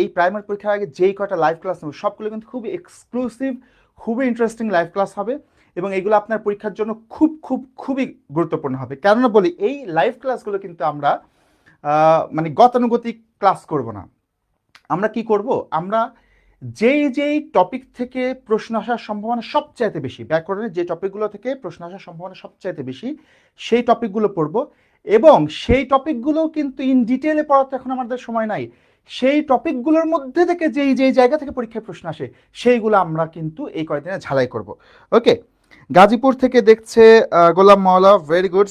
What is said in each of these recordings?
এই প্রাইমারি পরীক্ষার আগে যেই কয়টা লাইভ ক্লাস নেব সবগুলো কিন্তু খুবই এক্সক্লুসিভ, খুবই ইন্টারেস্টিং লাইভ ক্লাস হবে এবং এগুলো আপনার পরীক্ষার জন্য খুবই গুরুত্বপূর্ণ হবে। কেননা বলি, এই লাইভ ক্লাসগুলো কিন্তু আমরা মানে গতানুগতিক ক্লাস করব না। আমরা কি করব, আমরা যেই টপিক থেকে প্রশ্ন আসার সম্ভাবনা সবচাইতে বেশি, ব্যাকরণের যে টপিকগুলো থেকে প্রশ্ন আসার সম্ভাবনা সবচাইতে বেশি সেই টপিকগুলো পড়ব এবং সেই টপিকগুলো কিন্তু ইন ডিটেলে পড়াতে এখন আমাদের সময় নাই। সেই টপিকগুলোর মধ্যে থেকে যেই জায়গা থেকে পরীক্ষায় প্রশ্ন আসে সেইগুলো আমরা কিন্তু এই কয়েকদিনে ঝালাই করব। ওকে, গাজীপুর থেকে দেখছে গোলাম মাওলা, ভেরি গুড।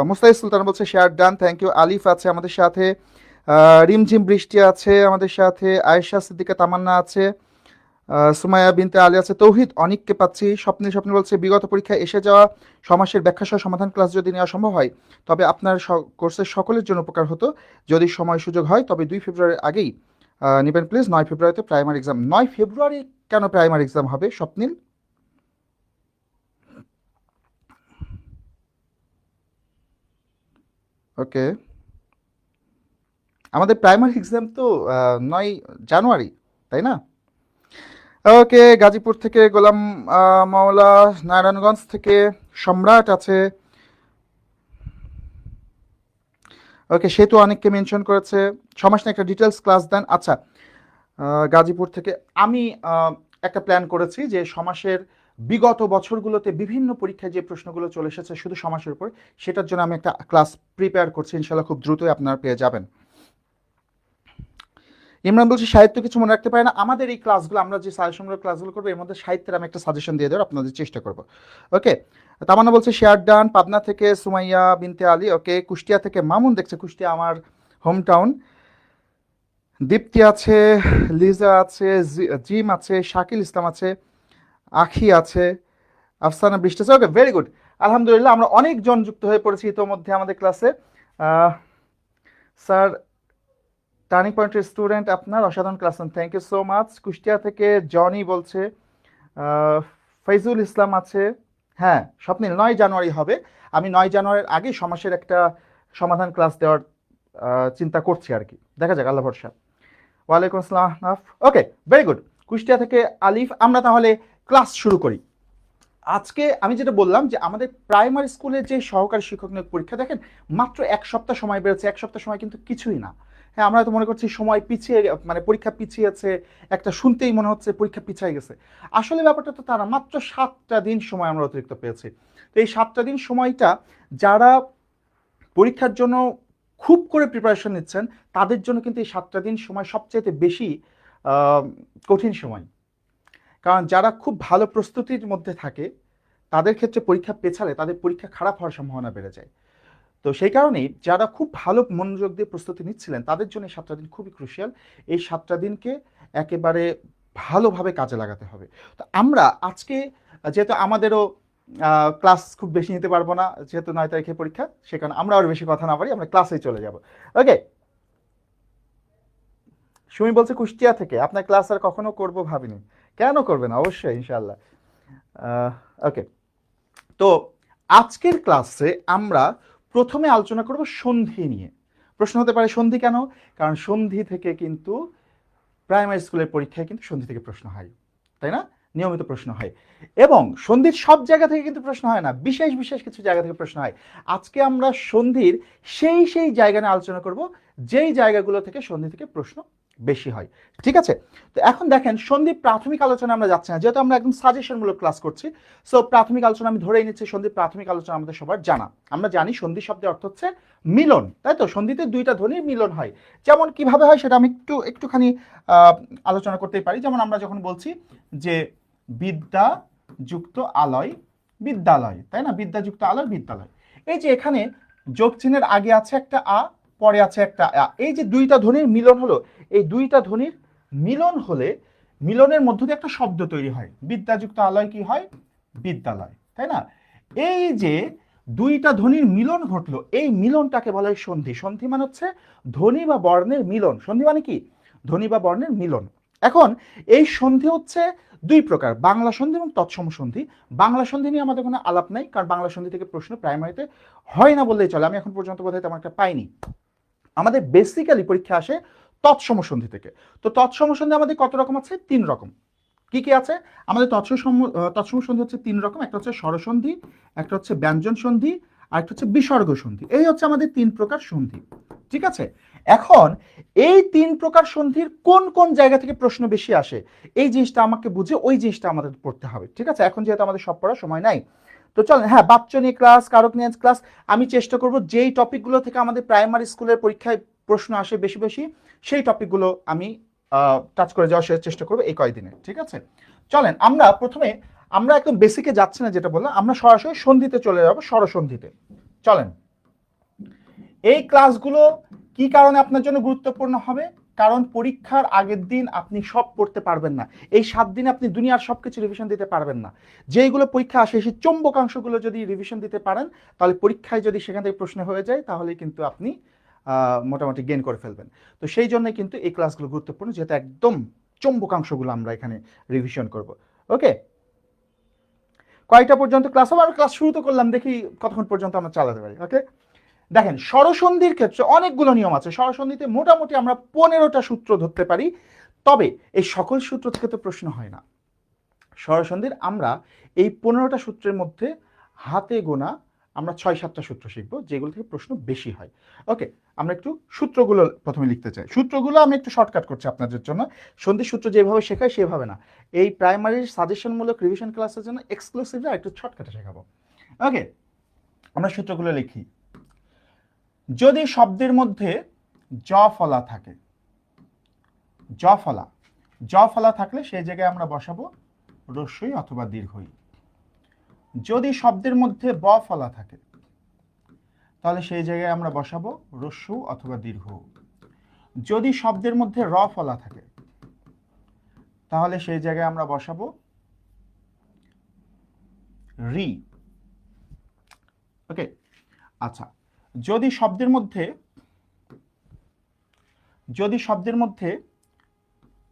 মুস্তাহিদ সুলতান বলছে শেয়ার ডান, থ্যাংক ইউ। আলিফ আছে আমাদের সাথে, রিমঝিম বৃষ্টি আছে আমাদের সাথে, আয়েশা সিদ্দিকা তামান্না আছে, সুমাইয়া বিনতে আলী আছে, তৌহিদ অনিককে পাচ্ছি। স্বপ্ন বলছে বিগত পরীক্ষায় এসে যাওয়া সমাসের ব্যাখ্যা সহ সমাধান ক্লাস যদি নেওয়া সম্ভব হয় তবে আপনার কোর্সের সকলের জন্য উপকার হতো। যদি সময় সুযোগ হয় তবে 2 ফেব্রুয়ারির আগেই নেবেন প্লিজ। 9 ফেব্রুয়ারিতে প্রাইমারি এক্সাম। 9 ফেব্রুয়ারি কেন প্রাইমারি এক্সাম হবে স্বপ্নিল? ওকে, আমাদের প্রাইমারি এক্সাম তো 9 জানুয়ারি, তাই না? ওকে, গাজীপুর থেকে গোলাম মাওলা, নারায়ণগঞ্জ থেকে সম্রাট আছে। ওকে, সে তো অনেককে মেনশন করেছে। সমাস নিয়ে একটা ডিটেলস ক্লাস দেন। আচ্ছা, গাজীপুর থেকে আমি একটা প্ল্যান করেছি যে সমাসের বিগত বছরগুলোতে বিভিন্ন পরীক্ষায় যে প্রশ্নগুলো চলে এসেছে শুধু সমাসের উপর, সেটার জন্য আমি একটা ক্লাস প্রিপেয়ার করছি, ইনশাল্লাহ খুব দ্রুতই আপনারা পেয়ে যাবেন। ইমরান বলছি সাহিত্য কিছু মনে রাখতে পারে না। আমাদের এই ক্লাসগুলো, আমরা যে সাজেশনগুলো ক্লাসগুলো করবো এর মধ্যে সাহিত্যের আমি একটা সাজেশন দিয়ে দেওয়ার আপনাদের চেষ্টা করবো। ওকে, তামান্না বলছে শেয়ার ডান। পাবনা থেকে সুমাইয়া বিনতে আলী। ওকে, কুষ্টিয়া থেকে মামুন দেখছে, কুষ্টিয়া আমার হোম টাউন। দীপ্তি আছে, লিজা আছে, জিম আছে, শাকিল ইসলাম আছে, আখি আছে, আফসানা বৃষ্টি আছে। ওকে, ভেরি গুড। আলহামদুলিল্লাহ, আমরা অনেকজন যুক্ত হয়ে পড়েছি ইতোমধ্যে আমাদের ক্লাসে। স্যার টার্নিং পয়েন্টের স্টুডেন্ট আপনার, অসাধারণ class, thank you so much. Kushtia থেকে জনি বলছে, ফাইজুল ইসলাম আছে। হ্যাঁ স্বপ্নিল, 9 জানুয়ারি হবে। আমি 9 জানুয়ারির আগে সমাসের একটা সমাধান ক্লাস দেওয়ার চিন্তা করছি আর কি, দেখা যাক, আল্লাহ ভরসা। ওয়ালাইকুম আসসালাম। ওকে, ভেরি গুড। কুষ্টিয়া থেকে আলিফ। আমরা তাহলে ক্লাস শুরু করি। আজকে আমি যেটা বললাম যে আমাদের প্রাইমারি স্কুলের যে সহকারী শিক্ষক নিয়োগ পরীক্ষা, দেখেন মাত্র 1 সপ্তাহ সময় বেরোচ্ছে। 1 সপ্তাহ সময় কিন্তু কিছুই না। হ্যাঁ, আমরা তো মনে করছি সময় পিছিয়ে, মানে পরীক্ষা পিছিয়েছে, একটা শুনতেই মনে হচ্ছে পরীক্ষা পিছিয়ে গেছে। আসলে ব্যাপারটা তো তারা মাত্র 7টা দিন সময় আমরা অতিরিক্ত পেয়েছি। তো এই 7টা দিন সময়টা যারা পরীক্ষার জন্য খুব করে প্রিপারেশন নিচ্ছেন তাদের জন্য কিন্তু এই 7টা দিন সময় সবচাইতে বেশি কঠিন সময়। কারণ যারা খুব ভালো প্রস্তুতির মধ্যে থাকে তাদের ক্ষেত্রে পরীক্ষা পেছালে তাদের পরীক্ষা খারাপ হওয়ার সম্ভাবনা বেড়ে যায়। তো সেই কারণেই যারা খুব ভালো মনোযোগ দিয়ে প্রস্তুতি নিচ্ছিলেন তাদের জন্য এই 7টা দিন খুবই ক্রুশিয়াল। এই 7টা দিনকে একেবারে ভালোভাবে কাজে লাগাতে হবে। তো আমরা আজকে, যেহেতু আমাদেরও ক্লাস খুব বেশি নিতে পারবো না, যেহেতু 9 তারিখে পরীক্ষা, সে কারণে আমরা আর বেশি কথা না পারি, আমরা ক্লাসেই চলে যাব। ওকে, সুমি বলছে কুষ্টিয়া থেকে, আপনার ক্লাস আর কখনো করবো ভাবিনি। কেন করবেন, অবশ্যই ইনশাআল্লাহ। ওকে, তো আজকের ক্লাসে আমরা প্রথমে আলোচনা করব সন্ধি নিয়ে। প্রশ্ন হতে পারে সন্ধি কেন? কারণ সন্ধি থেকে কিন্তু প্রাইমারি স্কুলের পরীক্ষায় কিন্তু সন্ধি থেকে প্রশ্ন হয়, তাই না? নিয়মিত প্রশ্ন হয় এবং সন্ধির সব জায়গা থেকে কিন্তু প্রশ্ন হয় না, বিশেষ কিছু জায়গা থেকে প্রশ্ন হয়। আজকে আমরা সন্ধির সেই জায়গা নিয়ে আলোচনা করব যেই জায়গাগুলো থেকে সন্ধি থেকে প্রশ্ন বেশি হয়। ঠিক আছে, তো এখন দেখেন সন্ধির প্রাথমিক আলোচনা আমরা যাচ্ছি না, যেহেতু আমরা একদম সাজেশনমূলক ক্লাস করছি। সো প্রাথমিক আলোচনা আমি ধরেই নিচ্ছি, সন্ধির প্রাথমিক আলোচনা আমাদের সবার জানা। আমরা জানি সন্ধি শব্দের অর্থ হচ্ছে মিলন, তাই তো? সন্ধিতে 2টা ধ্বনির মিলন হয়। যেমন কিভাবে হয় সেটা আমি একটুখানি আলোচনা করতেই পারি। যেমন আমরা যখন বলছি যে বিদ্যা যুক্ত আলয় বিদ্যালয়, তাই না? বিদ্যা যুক্ত আলয় বিদ্যালয়। এই যে এখানে যোগ চিহ্নের আগে আছে একটা আ, পরে আছে একটা আ, এই যে 2টা ধ্বনির মিলন হলো, এই 2টা ধ্বনির মিলন হলে মিলনের মধ্য দিয়ে একটা শব্দ তৈরি হয়। বিদ্যাযুক্ত আলয় কি হয়? বিদ্যালয়, তাই না? এই যে 2টা ধ্বনির মিলন ঘটলো, এই মিলনটাকে বলা হয় সন্ধি। সন্ধি মানে হচ্ছে ধ্বনি বা বর্ণের মিলন। সন্ধি মানে কি? ধ্বনি বা বর্ণের মিলন। এখন এই সন্ধি হচ্ছে 2 প্রকার, বাংলা সন্ধি এবং তৎসম সন্ধি। বাংলা সন্ধি নিয়ে আমাদের কোনো আলাপ নাই, কারণ বাংলা সন্ধি থেকে প্রশ্ন প্রাইমারিতে হয় না বললেই চলে। আমি এখন পর্যন্ত বোধহয় তেমন একটা পাইনি। আমাদের বেসিক্যালি পরীক্ষা আসে তৎসম সন্ধি থেকে। তো তৎসম সন্ধি আমাদের কত রকম আছে? 3 রকম। কি কি আছে আমাদের? তৎসম সন্ধি হচ্ছে 3 রকম। একটা হচ্ছে স্বরসন্ধি, একটা হচ্ছে ব্যঞ্জন সন্ধি, আর একটা হচ্ছে বিসর্গ সন্ধি। এই হচ্ছে আমাদের 3 প্রকার সন্ধি। ঠিক আছে, এখন এই 3 প্রকার সন্ধির কোন কোন জায়গা থেকে প্রশ্ন বেশি আসে এই জিনিসটা আমাকে বুঝে ওই জিনিসটা আমাদের পড়তে হবে। ঠিক আছে, এখন যেহেতু আমাদের সব পড়ার সময় নাই, তো চলেন, হ্যাঁ, বাচ্চনিক ক্লাস, কারক নিয়ে ক্লাস, আমি চেষ্টা করব যেই টপিকগুলো থেকে আমাদের প্রাইমারি স্কুলের পরীক্ষায় প্রশ্ন আসে বেশি বেশি, সেই টপিকগুলো আমি টাচ করে যাওয়ার চেষ্টা করবো এই কয়েকদিনে। ঠিক আছে, চলেন আমরা প্রথমে, আমরা একদম বেসিকে যাচ্ছি না, যেটা বললাম আমরা সরাসরি সন্ধিতে চলে যাবো, স্বরসন্ধিতে। চলেন, এই ক্লাসগুলো কি কারণে আপনার জন্য গুরুত্বপূর্ণ হবে? কারণ পরীক্ষার আগের দিন আপনি সব পড়তে পারবেন না, এই 7 দিনে আপনি দুনিয়ার সবকিছু রিভিশন দিতে পারবেন না। যেইগুলো পরীক্ষা আসে সেই চম্বকাংশগুলো যদি রিভিশন দিতে পারেন, তাহলে পরীক্ষায় যদি সেখান থেকে প্রশ্ন হয়ে যায়, তাহলে কিন্তু আপনি মোটামুটি গেইন করে ফেলবেন। তো সেই জন্য কিন্তু এই ক্লাসগুলো গুরুত্বপূর্ণ, যেহেতু একদম চম্বকাংশগুলো আমরা এখানে রিভিশন করব। ওকে, কয়টা পর্যন্ত ক্লাস হবে? আমরা ক্লাস শুরু তো করলাম, দেখি কতক্ষণ পর্যন্ত আমরা চালাতে পারি। ওকে, দেখেন, স্বরসন্ধির ক্ষেত্রে অনেকগুলো নিয়ম আছে। স্বরসন্ধিতে মোটামুটি আমরা 15টা সূত্র ধরতে পারি, তবে এই সকল সূত্র থেকে তো প্রশ্ন হয় না। স্বরসন্ধির আমরা এই 15টা সূত্রের মধ্যে হাতে গোনা আমরা 6-7টা সূত্র শিখবো, যেগুলো থেকে প্রশ্ন বেশি হয়। ওকে, আমরা একটু সূত্রগুলো প্রথমে লিখতে চাই। সূত্রগুলো আমি একটু শর্টকাট করছি আপনাদের জন্য, সন্ধির সূত্র যেভাবে শেখাই সেভাবে না, এই প্রাইমারির সাজেশনমূলক রিভিশন ক্লাসের জন্য এক্সক্লুসিভলি একটু শর্টকাটে শেখাবো। ওকে, আমরা সূত্রগুলো লিখি। যদি শব্দের মধ্যে জ ফলা থাকে, জ ফলা থাকলে সেই জায়গায় আমরা বসাবো রস্যই অথবা দীর্ঘই। যদি শব্দের মধ্যে ব ফলা থাকে, তাহলে সেই জায়গায় আমরা বসাবো রস্য অথবা দীর্ঘ। যদি শব্দের মধ্যে র ফলা থাকে, তাহলে সেই জায়গায় আমরা বসাবো রি। ওকে, আচ্ছা, যদি শব্দের মধ্যে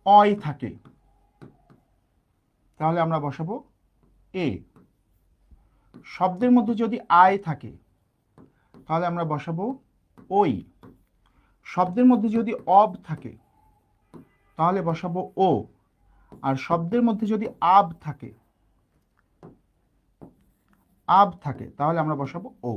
অয় থাকে, তাহলে আমরা বসাবো এ। শব্দের মধ্যে যদি আয় থাকে, তাহলে আমরা বসাবো ওই। শব্দের মধ্যে যদি অব থাকে, তাহলে বসাবো ও। আর শব্দের মধ্যে যদি আব থাকে, তাহলে আমরা বসাবো ও।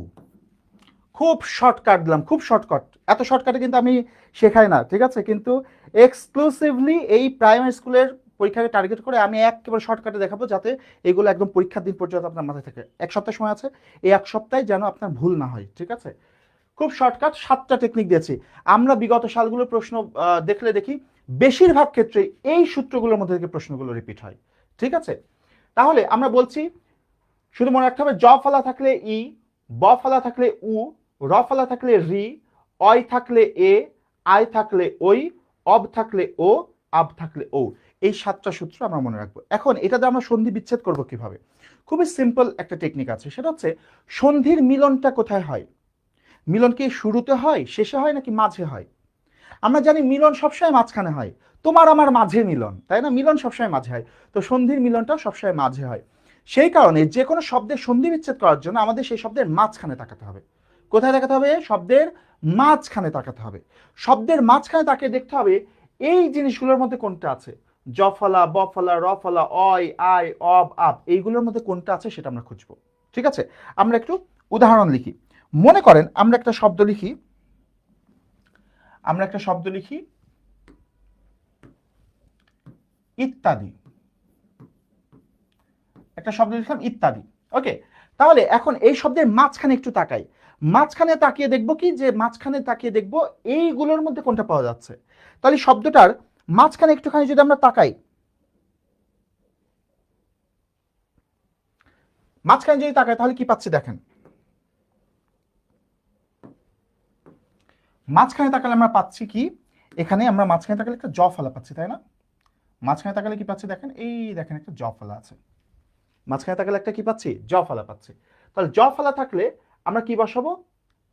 খুব শর্টকাট দিলাম, খুব শর্টকাট। এত শর্টকাটে কিন্তু আমি শেখাই না, ঠিক আছে, কিন্তু এক্সক্লুসিভলি এই প্রাইমারি স্কুলের পরীক্ষাকে টার্গেট করে আমি একেবারে শর্টকাটে দেখাবো, যাতে এগুলো একদম পরীক্ষার দিন পর্যন্ত আপনার মাথায় থাকে। 1 সপ্তাহ সময় আছে, এই 1 সপ্তাহে যেন আপনার ভুল না হয়। ঠিক আছে, খুব শর্টকাট 7টা টেকনিক দিয়েছি। আমরা বিগত সালগুলোর প্রশ্ন দেখলে দেখি বেশিরভাগ ক্ষেত্রে এই সূত্রগুলোর মধ্যে থেকে প্রশ্নগুলো রিপিট হয়। ঠিক আছে, তাহলে আমরা বলছি, শুধু মনে রাখতে হবে জ ফলা থাকলে ই, ব ফলা থাকলে উ, র ফলা থাকলে রি, অয় থাকলে এ, আয় থাকলে ওই, অব থাকলে ও, আব থাকলে ও। এই 7টা সূত্র আমরা মনে রাখবো। এখন এটাতে আমরা সন্ধি বিচ্ছেদ করব কিভাবে? খুবই সিম্পল একটা টেকনিক আছে, সেটা হচ্ছে সন্ধির মিলনটা কোথায় হয়। মিলন কি শুরুতে হয়, শেষে হয়, নাকি মাঝে হয়? আমরা জানি মিলন সবসময় মাঝখানে হয়, তোমার আমার মাঝে মিলন, তাই না? মিলন সবসময় মাঝে হয়, তো সন্ধির মিলনটা সবসময় মাঝে হয়। সেই কারণে যে কোনো শব্দের সন্ধি বিচ্ছেদ করার জন্য আমাদের সেই শব্দের মাঝখানে তাকাতে হবে। কোথায় তাকাতে হবে? শব্দের মাঝখানে তাকাতে হবে। শব্দের মাঝখানে তাকিয়ে দেখতে হবে এই জিনিসগুলোর মধ্যে কোনটা আছে। জ ফলা, ব ফলা, র ফলা, অয়, আয়, অব, আব, এইগুলোর মধ্যে কোনটা আছে সেটা আমরা খুঁজবো। ঠিক আছে, আমরা একটু উদাহরণ লিখি। মনে করেন আমরা একটা শব্দ লিখি, ইত্যাদি। একটা শব্দ লিখলাম ইত্যাদি। ওকে, তাহলে এখন এই শব্দের মাঝখানে একটু তাকাই। মাঝখানে তাকিয়ে দেখবো কি, যে মাঝখানে তাকিয়ে দেখবো এইগুলোর মধ্যে কোনটা পাওয়া যাচ্ছে। তাহলে শব্দটার মাঝখানে একটুখানি যদি আমরা তাকাই, মাঝখানে যদি তাকাই, তাহলে কি পাচ্ছি দেখেন। মাঝখানে তাকালে আমরা পাচ্ছি কি, এখানে আমরা মাঝখানে তাকালে একটা জ ফলা পাচ্ছি, তাই না? মাঝখানে তাকালে কি পাচ্ছি দেখেন, এই দেখেন একটা জ ফলা আছে। মাঝখানে তাকালে একটা কি পাচ্ছি, জ ফলা পাচ্ছি। তাহলে জ ফলা থাকলে আমরা কি বসাবো?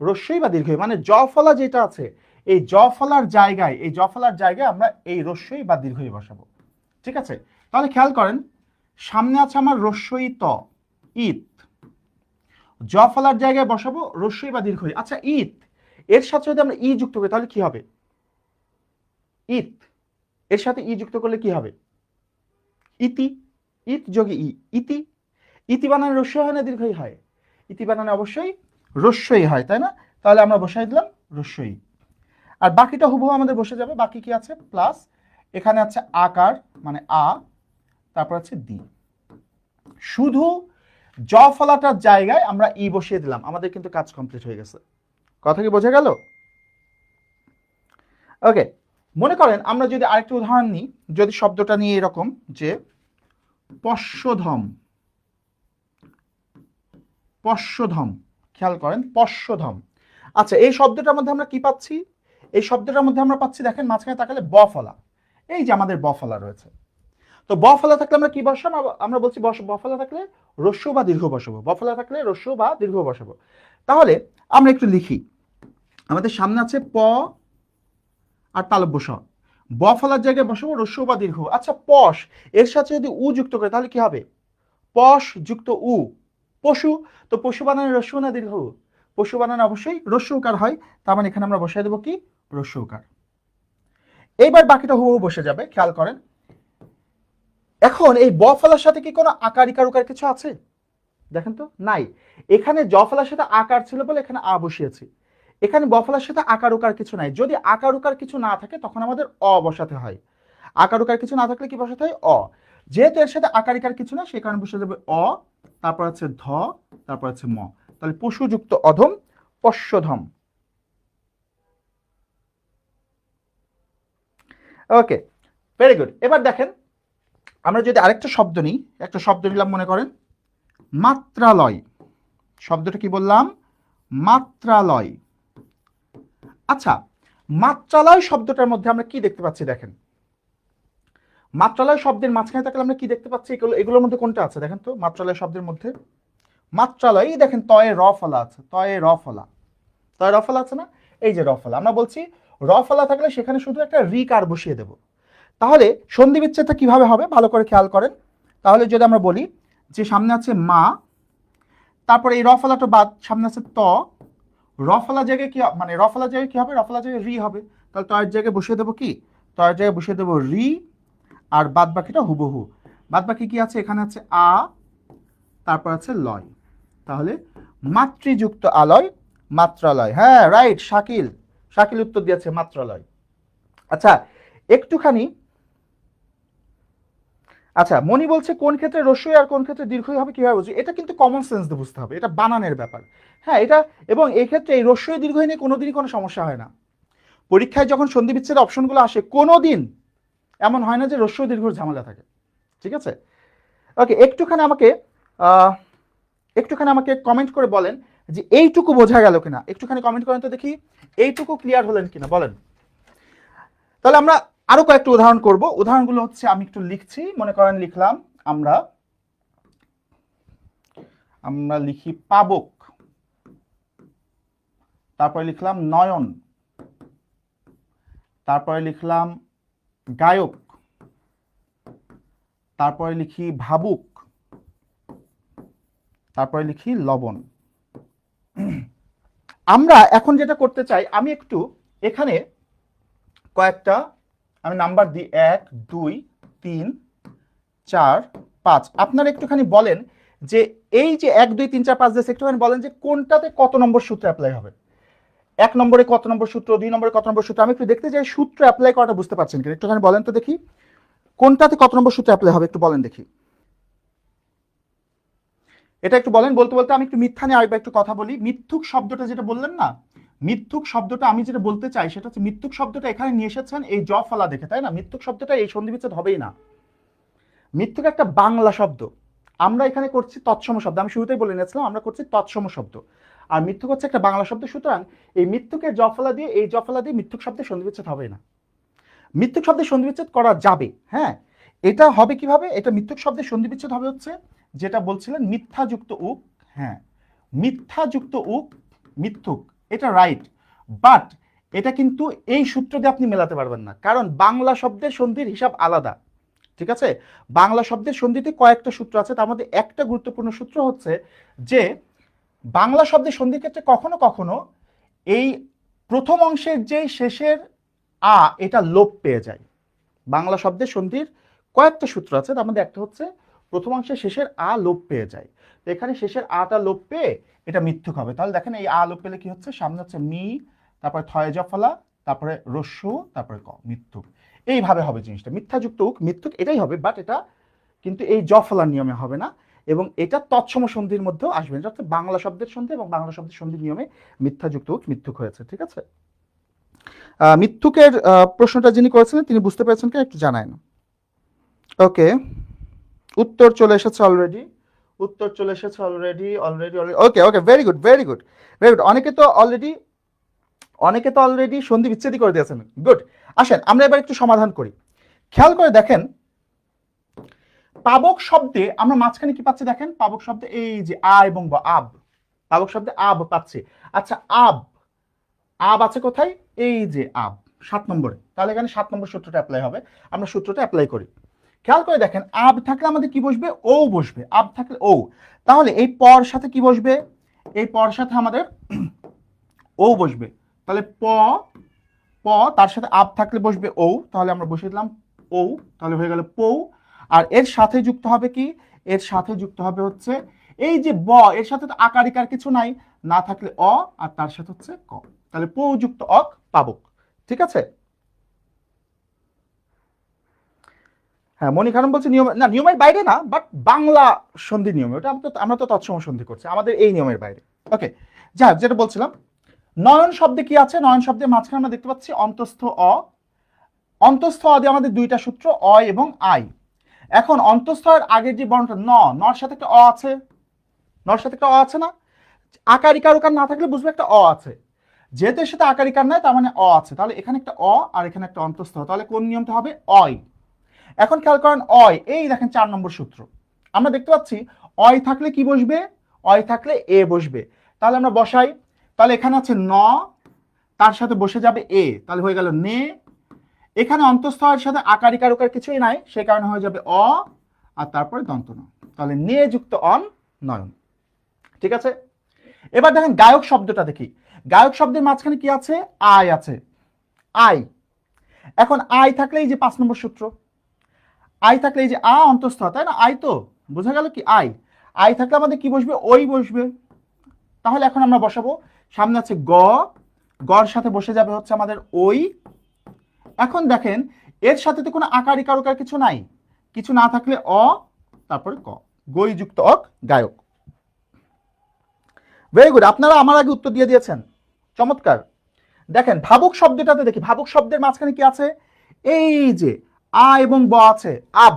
রস্যই বা দীর্ঘই। মানে জ ফলা যেটা আছে, এই জ ফলার জায়গায় আমরা এই রস্যই বা দীর্ঘই বসাবো। ঠিক আছে, তাহলে খেয়াল করেন, সামনে আছে আমার রস্যই ত, ঈদ। জ ফলার জায়গায় বসাবো রস্যই বা দীর্ঘই। আচ্ছা, ঈদ এর সাথে যদি আমরা ই যুক্ত করি, তাহলে কি হবে? ইত, এর সাথে ই যুক্ত করলে কি হবে? ইতি, ইত যোগে ই, ইতি। ইতি বানানে রস্যই হয় না দীর্ঘই হয়? ইতি বানানে অবশ্যই রস্যই হয়, তাই না? তাহলে আমরা বসাই দিলাম রস্যই। আর বাকিটা হুবহু আমাদের বসে যাবে। বাকি কি আছে? প্লাস এখানে আছে আকার মানে আ, তারপর আছে দি। শুধু জ ফলাটার জায়গায় আমরা ই বসিয়ে দিলাম, আমাদের কিন্তু কাজ কমপ্লিট হয়ে গেছে। কথা কি বোঝা গেল? ওকে, মনে করেন আমরা যদি আরেকটা উদাহরণ নিই, যদি শব্দটা নিয়ে এরকম যে পশ্যধম, পশ্যধম, খেয়াল করেন পশ্যধম। আচ্ছা, এই শব্দটার মধ্যে আমরা কি পাচ্ছি? এই শব্দটার মধ্যে আমরা পাচ্ছি, দেখেন মাঝখানে তাকালে ব ফলা, এই যে আমাদের ব ফলা রয়েছে। তো ব ফলা থাকলে আমরা কি বসাবো? আমরা বলছি ব ফলা থাকলে রস্য বা দীর্ঘ বসাবো, ব ফলা থাকলে রস্য বা দীর্ঘ বসাবো। তাহলে আমরা একটু লিখি, আমাদের সামনে আছে প আর তালব্য স, ব ফলার জায়গায় বসাবো রস্য বা দীর্ঘ। আচ্ছা, পশ, এর সাথে যদি উ যুক্ত করে তাহলে কি হবে? পশ যুক্ত উ, পশু। তো পশু বানানে রস্য না দীর্ঘ? পশু বানানে অবশ্যই রস্য উকার হয়, তার মানে এখানে আমরা বসাই দেবো কি? রস্য উকার। এইবার বাকিটা হুবহু বসে যাবে, খেয়াল করেন। এখন এই ব ফলার সাথে কি কোনো আকার ইকার উকার কিছু আছে? দেখেন তো, নাই। এখানে জ ফলার সাথে আকার ছিল বলে এখানে আ বসিয়েছি। এখানে ব ফলার সাথে আকার উকার কিছু নাই। যদি আকার উকার কিছু না থাকে তখন আমাদের অ বসাতে হয়। আকার উকার কিছু না থাকলে কি বসাতে হয়? অ। যেহেতু এর সাথে আকার ইকার কিছু না, সেই কারণে বসে যাবে অ, তারপর আছে ধ, তারপর আছে ম। তাহলে পশুযুক্ত অধম, পশ্যধম। ওকে, ভেরি গুড। এবার দেখেন, আমরা যদি আরেকটা শব্দ নিই, একটা শব্দ নিলাম, মনে করেন মাত্রালয়। শব্দটা কি বললাম? মাত্রালয়। আচ্ছা, মাত্রালয় শব্দটার মধ্যে আমরা কি দেখতে পাচ্ছি? দেখেন, মাত্রালয় শব্দের মাঝখানে থাকলে আমরা কি দেখতে পাচ্ছি? এগুলোর মধ্যে কোনটা আছে দেখেন তো? মাত্রালয় শব্দের মধ্যে মাত্রালয়, এই দেখেন তয়ে র ফলা আছে, তয়ে র ফলা, তয়ে র ফলা আছে না? এই যে র ফলা, আমরা বলছি র ফলা থাকলে সেখানে শুধু একটা রি কার বসিয়ে দেব। তাহলে সন্ধি বিচ্ছেদটা কিভাবে হবে ভালো করে খেয়াল করেন। তাহলে যদি আমরা বলি যে সামনে আছে মা, তারপরে এই র ফলাটা বাদ, সামনে আছে ত, র ফলা জায়গায় কি মানে র ফলা জায়গায় কি হবে? র ফলা জায়গায় রি হবে। তাহলে তয়ের জায়গায় বসিয়ে দেবো কি? তয়ের জায়গায় বসিয়ে দেবো রি, আর বাদ বাকিটা হুবহু। বাদ বাকি কি আছে? এখানে আছে আ, তারপর আছে লয়। তাহলে মাতৃযুক্ত আলয়, মাত্রালয়। হ্যাঁ, রাইট, শাকিল, শাকিল উত্তর দিয়েছে মাত্রালয়। আচ্ছা, একটুখানি, আচ্ছা মনি বলছে কোন ক্ষেত্রে রস্যই আর কোন ক্ষেত্রে দীর্ঘই হবে কিভাবে বুঝি? এটা কিন্তু কমন সেন্স দিয়ে বুঝতে হবে, এটা বানানের ব্যাপার। হ্যাঁ, এটা, এবং এই ক্ষেত্রে এই রস্যই দীর্ঘই নিয়ে কোনোদিনই কোনো সমস্যা হয় না। পরীক্ষায় যখন সন্ধি বিচ্ছেদ অপশনগুলো আসে, কোনোদিন এমন হয় না যে রস্য দীর্ঘর ঝামেলা থাকে। ঠিক আছে? ওকে, একটুখানি আমাকে কমেন্ট করে বলেন যে এইটুকু বোঝা গেল কিনা। একটুখানি কমেন্ট করেন তো দেখি, এইটুকু ক্লিয়ার হলেন কিনা বলেন। তাহলে আমরা আরো কয়েকটা উদাহরণ করব। উদাহরণগুলো হচ্ছে, আমি একটু লিখছি, মনে করেন লিখলাম, আমরা লিখি পাবক, তারপরে লিখলাম নয়ন, তারপরে লিখলাম গায়ক, তারপরে লিখি ভাবুক, তারপরে লিখি লবণ। আমরা এখন যেটা করতে চাই, আমি একটু এখানে কয়েকটা আমি নাম্বার দিই, 1 2 3 4 5। আপনারা একটুখানি বলেন যে এই যে 1 2 3 4 5 দিয়ে একটুখানি বলেন যে কোনটাতে কত নম্বর সূত্র অ্যাপ্লাই হবে। 1 নম্বরে কত নম্বর সূত্র, 2 নম্বরে কত নম্বর সূত্র, আমি একটু দেখতে চাই সূত্র অ্যাপ্লাই করাটা বুঝতে পারছেন কিনা। একটুখানি বলেন তো দেখি কোনটাতে কত নম্বর সূত্র অ্যাপ্লাই হবে, একটু বলেন দেখি। এটা একটু বলেন। বলতে বলতে আমি একটু মিথ্যা নিয়ে আরেকবার একটু কথা বলি। মিথ্যুক শব্দটা যেটা বললেন না, মিথ্যুক শব্দটা আমি যেটা বলতে চাই সেটা হচ্ছে, মিথ্যুক শব্দটা এখানে নিয়ে এসেছেন এই জ ফলা দেখে, তাই না? মিথ্যুক শব্দটা এই সন্ধি বিচ্ছেদ হবেই না। মিথ্যুক একটা বাংলা শব্দ, আমরা এখানে করছি তৎসম শব্দ। আমি শুরুতেই বলে নিয়েছিলাম আমরা করছি তৎসম শব্দ, আর মিথ্যুক হচ্ছে একটা বাংলা শব্দ। সুতরাং এই মিথ্যুকের জ ফলা দিয়ে, এই জ ফলা দিয়ে মিথ্যুক শব্দের সন্ধি বিচ্ছেদ হবে না। মিথ্যুক শব্দের সন্ধি বিচ্ছেদ করা যাবে, হ্যাঁ। এটা হবে কিভাবে? এটা মিথ্যুক শব্দের সন্ধি বিচ্ছেদ হবে হচ্ছে যেটা বলছিলেন মিথ্যাযুক্ত উক, হ্যাঁ, মিথ্যাযুক্ত উক মিথ্যুক, এটা রাইট। বাট এটা কিন্তু এই সূত্র দিয়ে আপনি মেলাতে পারবেন না, কারণ বাংলা শব্দের সন্ধির হিসাব আলাদা। ঠিক আছে? বাংলা শব্দের সন্ধিতে কয়েকটা সূত্র আছে, তার মধ্যে একটা গুরুত্বপূর্ণ সূত্র হচ্ছে যে বাংলা শব্দের সন্ধির ক্ষেত্রে কখনো কখনো এই প্রথম অংশের যে শেষের আ এটা লোপ পেয়ে যায়। বাংলা শব্দের সন্ধির কয়েকটা সূত্র আছে, তার মধ্যে একটা হচ্ছে প্রথমাংশের শেষের আ লোপ পেয়ে যায়। তো এখানে শেষের আটা লোপ পেয়ে এটা মিথ্যুক হবে। তাহলে দেখেন এই আ লোপ পেলে কি হচ্ছে, সামনে হচ্ছে মি, তারপরে থয়ে জফলা, তারপরে রস্যু, তারপরে ক, মিথ্যুক। এইভাবে হবে জিনিসটা, মিথ্যাযুক্ত উক মিথ্যুক এটাই হবে, বাট এটা কিন্তু এই জফলার নিয়মে হবে না, এবং এটা তৎসম সন্ধির মধ্যেও আসবে না, অর্থাৎ বাংলা শব্দের সন্ধি এবং বাংলা শব্দের সন্ধির নিয়মে মিথ্যাযুক্ত উক মিথ্যুক হয়েছে। ঠিক আছে, মিথ্যুকের প্রশ্নটা যিনি করেছিলেন তিনি বুঝতে পেরেছেন কিনা একটু জানায় না। ওকে, উত্তর চলে এসেছে অলরেডি, উত্তর চলে এসেছে already already already okay okay, very good very good very good. অনেকে তো অলরেডি সন্ধি বিচ্ছেদই করে দিয়েছেন, গুড। আসেন আমরা এবার একটু সমাধান করি। খেয়াল করে দেখেন, পাবক শব্দে আমরা মাঝখানে কি পাচ্ছি দেখেন, পাবক শব্দে এই যে আ এবং ব, আব, পাবক শব্দে আব পাচ্ছি। আচ্ছা আব, আব আছে কোথায়, এই যে আব 7 নম্বরে, তাহলে এখানে 7 নম্বর সূত্রটা অ্যাপ্লাই হবে। আমরা সূত্রটা অ্যাপ্লাই করি। খেয়াল করে দেখেন, আব থাকলে আমাদের কি বসবে, ও বসবে, আব থাকলে ও। তাহলে এই পর সাথে কি বসবে, এই পর সাথে আমাদের ও বসবে। তাহলে প, প তার সাথে আব থাকলে বসবে ও, তাহলে আমরা বসিয়ে দিলাম ও, তাহলে হয়ে গেল পৌ। আর এর সাথে যুক্ত হবে কি, এর সাথে যুক্ত হবে হচ্ছে এই যে ব, এর সাথে তো আকার ইকার কিছু নাই, না থাকলে অ, আর তার সাথে হচ্ছে ক, তাহলে পৌ যুক্ত অক পাবক। ঠিক আছে, হ্যাঁ মনি খানম বলছে নিয়ম না, নিয়মের বাইরে না, বাট বাংলা সন্ধি নিয়মে, ওটা আমরা তো তৎসম সন্ধি করছি, আমাদের এই নিয়মের বাইরে। ওকে, যা যেটা বলছিলাম, নয়ন শব্দে কি আছে, নয়ন শব্দের মাঝখানে আমরা দেখতে পাচ্ছি অন্তস্থ অ। অন্তস্থ অ দিয়ে আমাদের দুইটা সূত্র, অ এবং আই। এখন অন্তস্থ এর আগের যে বর্ণটা ন, নর সাথে একটা অ আছে, নর সাথে একটা অ আছে না, আকার ইকার উকার না থাকলে বুঝবে একটা অ আছে, যেহেতু এর সাথে আকার ইকার নাই তার মানে অ আছে, তাহলে এখানে একটা অ আর এখানে একটা অন্তস্থ, তাহলে কোন নিয়মটা হবে, অয়। এখন খেয়াল করেন অয়, এই দেখেন 4 নম্বর সূত্র, আমরা দেখতে পাচ্ছি অয় থাকলে কি বসবে, অয় থাকলে এ বসবে, তাহলে আমরা বসাই। তাহলে এখানে আছে ন, তার সাথে বসে যাবে এ, তাহলে হয়ে গেল নে। এখানে অন্তস্থ এর সাথে আকার ইকার উকার কিছুই নাই, সে কারণে হয়ে যাবে অ, আর তারপরে দন্ত ন, তাহলে নে যুক্ত অন নয়ন। ঠিক আছে, এবার দেখেন গায়ক শব্দটা দেখি, গায়ক শব্দের মাঝখানে কি আছে, আই আছে, আই। এখন আই থাকলে এই যে 5 নম্বর সূত্র, আই থাকলে এই যে আ অন্তস্থ, তাই না, আই তো বোঝা গেল কি, আই, আই থাকলে আমাদের কি বসবে, ওই বসবে। তাহলে এখন আমরা বসাবো, সামনে আছে গ, গর সাথে বসে যাবে হচ্ছে আমাদের ওই। এখন দেখেন এর সাথে তো কোনো আকার ইকার উকার কিছু নাই, কিছু না থাকলে অ, তারপরে ক, গই যুক্ত অক গায়ক। ভেরি গুড, আপনারা আমার আগে উত্তর দিয়ে দিয়েছেন, চমৎকার। দেখেন ভাবুক শব্দটাতে দেখি, ভাবুক শব্দের মাঝখানে কি আছে, এই যে আ এবং ব আছে, আব,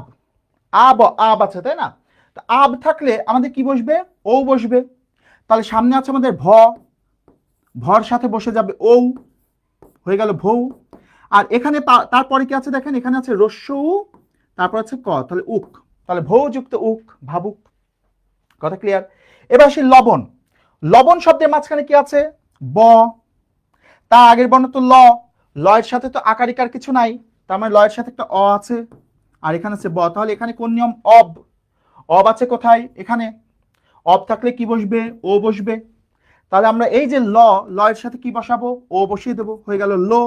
আব আব আছে, তাই না, তো আব থাকলে আমাদের কি বসবে, ও বসবে। তাহলে সামনে আছে আমাদের ভ, ভর সাথে বসে যাবে ও, হয়ে গেল ভৌ। আর এখানে তারপরে কি আছে দেখেন, এখানে আছে রস্যু, তারপর আছে ক, তাহলে উক, তাহলে ভৌ যুক্ত উক ভাবুক। কথা ক্লিয়ার। এবার আসি লবণ, লবণ শব্দের মাঝখানে কি আছে, ব, তার আগের বর্ণ তো ল, লয়ের সাথে তো আকার ইকার কিছু নাই, তার মানে লয়ের সাথে একটা অ আছে, আর এখানে আছে ব, তাহলে এখানে কোন নিয়ম, অব, অব আছে কোথায়, এখানে, অব থাকলে কি বসবে, ও বসবে। তাহলে আমরা এই যে ল, লয়ের সাথে কি বসাবো, ও বসিয়ে দেবো, হয়ে গেল লো।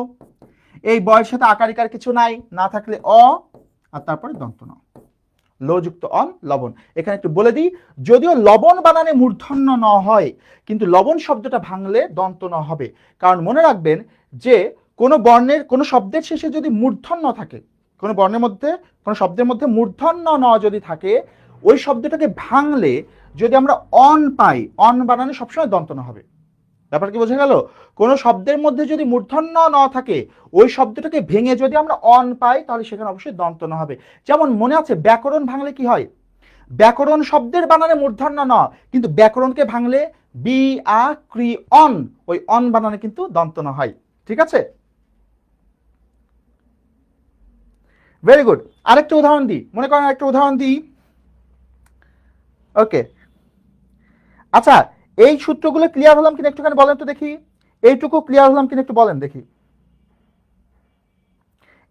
এই বয়ের সাথে আকার ইকার কিছু নাই, না থাকলে অ, আর তারপরে দন্ত ন, লো যুক্ত অন লবণ। এখানে একটু বলে দিই, যদিও লবণ বানানে মূর্ধন্য ন হয়, কিন্তু লবণ শব্দটা ভাঙলে দন্ত ন হবে। কারণ মনে রাখবেন যে কোনো বর্ণের কোনো শব্দের শেষে যদি মূর্ধন্য থাকে, কোনো বর্ণের মধ্যে কোনো শব্দের মধ্যে মূর্ধন্য ন যদি থাকে, ওই শব্দটাকে ভাঙলে যদি আমরা অন পাই, অন বানানে সবসময় দন্ত ন হবে। ব্যাপার কি বোঝা গেল, কোন শব্দের মধ্যে যদি মূর্ধন্য ন থাকে, ওই শব্দটাকে ভেঙে যদি আমরা অন পাই, তাহলে সেখানে অবশ্যই দন্ত ন হবে। যেমন মনে আছে ব্যাকরণ ভাঙলে কি হয়, ব্যাকরণ শব্দের বানানে মূর্ধন্য ন, কিন্তু ব্যাকরণকে ভাঙলে বি আ ক্রি অন, ওই অন বানানে কিন্তু দন্ত ন হয়। ঠিক আছে, ভেরি গুড। আরেকটা উদাহরণ দিই, মনে করেন একটা উদাহরণ দিই। ওকে, আচ্ছা এই সূত্রগুলো ক্লিয়ার হলাম কিনা একটুখানি বলেন তো দেখি, এইটুকু ক্লিয়ার হলাম কিনা একটু বলেন দেখি,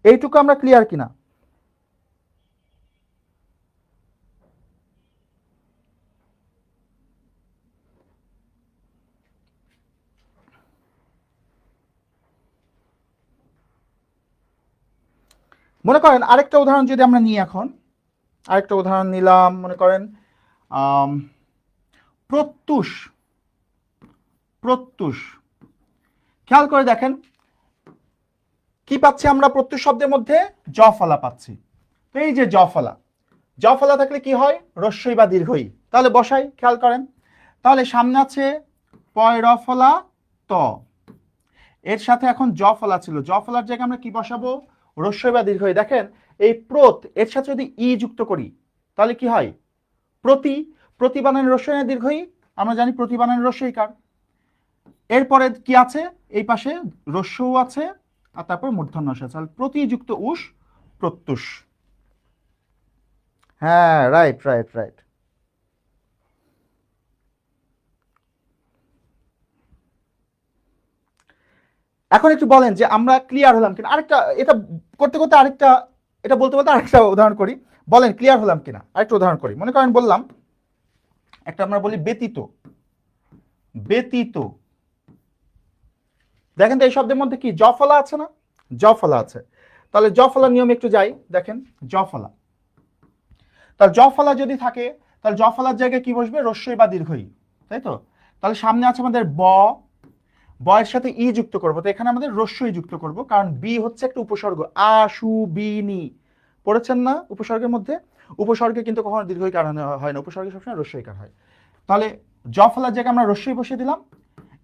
এইটুকু আমরা ক্লিয়ার কিনা। মনে করেন আরেকটা উদাহরণ যদি আমরা নিই, এখন আরেকটা উদাহরণ নিলাম, মনে করেন প্রত্যুষ। প্রত্যুষ, খেয়াল করে দেখেন কি পাচ্ছি আমরা প্রত্যুষ শব্দের মধ্যে? জ ফলা পাচ্ছি। তো এই যে জ ফলা, জ ফলা থাকলে কি হয়? রস্যই বা দীর্ঘই। তাহলে বসাই, খেয়াল করেন। তাহলে সামনে আছে পয় র ফলা ত, এর সাথে এখন জ ফলা ছিল, জ ফলার জায়গায় আমরা কি বসাবো? রস্যই বা দীর্ঘই। দেখেন এই প্রত, এর সাথে যদি ই যুক্ত করি তাহলে কি হয়? প্রতি। প্রতি বানানের রস্যই না দীর্ঘই? আমরা জানি প্রতি বানানের রস্যইকার। এরপরে কি আছে? এই পাশে রস্যও আছে আর তারপর মূর্ধন্য আছে, তাহলে প্রতিযুক্ত উষ, প্রত্যুষ। হ্যাঁ, রাইট রাইট রাইট। এখন একটু বলেন যে আমরা ক্লিয়ার হলাম কিনা। আরেকটা, এটা করতে করতে আরেকটা, এটা বলতে বলতে আরেকটা উদাহরণ করি। বলেন ক্লিয়ার হলাম কিনা। আরেকটা উদাহরণ করি, মনে করেন বললাম একটা, আমরা বলি ব্যতীত। ব্যতীত, দেখেন তো এই শব্দের মধ্যে কি জ ফলা আছে না? জ ফলা আছে। তাহলে জ ফলার নিয়মে একটু যাই, দেখেন জ ফলা। তাহলে জ ফলা যদি থাকে তাহলে জ ফলার জায়গায় কি বসবে? রস্যই বা দীর্ঘই, তাই তো? তাহলে সামনে আছে আমাদের ব, বয়ের সাথে ই যুক্ত করবো, তো এখানে আমাদের রস্যই যুক্ত করব, কারণ বি হচ্ছে একটা উপসর্গ। আ সু বি নি পড়েছেন না উপসর্গের মধ্যে? উপসর্গে কিন্তু কখনো দীর্ঘইকার হয় না, উপসর্গে সবসময় রস্যইকার হয়। তাহলে জ ফলার জায়গায় আমরা রস্যই বসিয়ে দিলাম।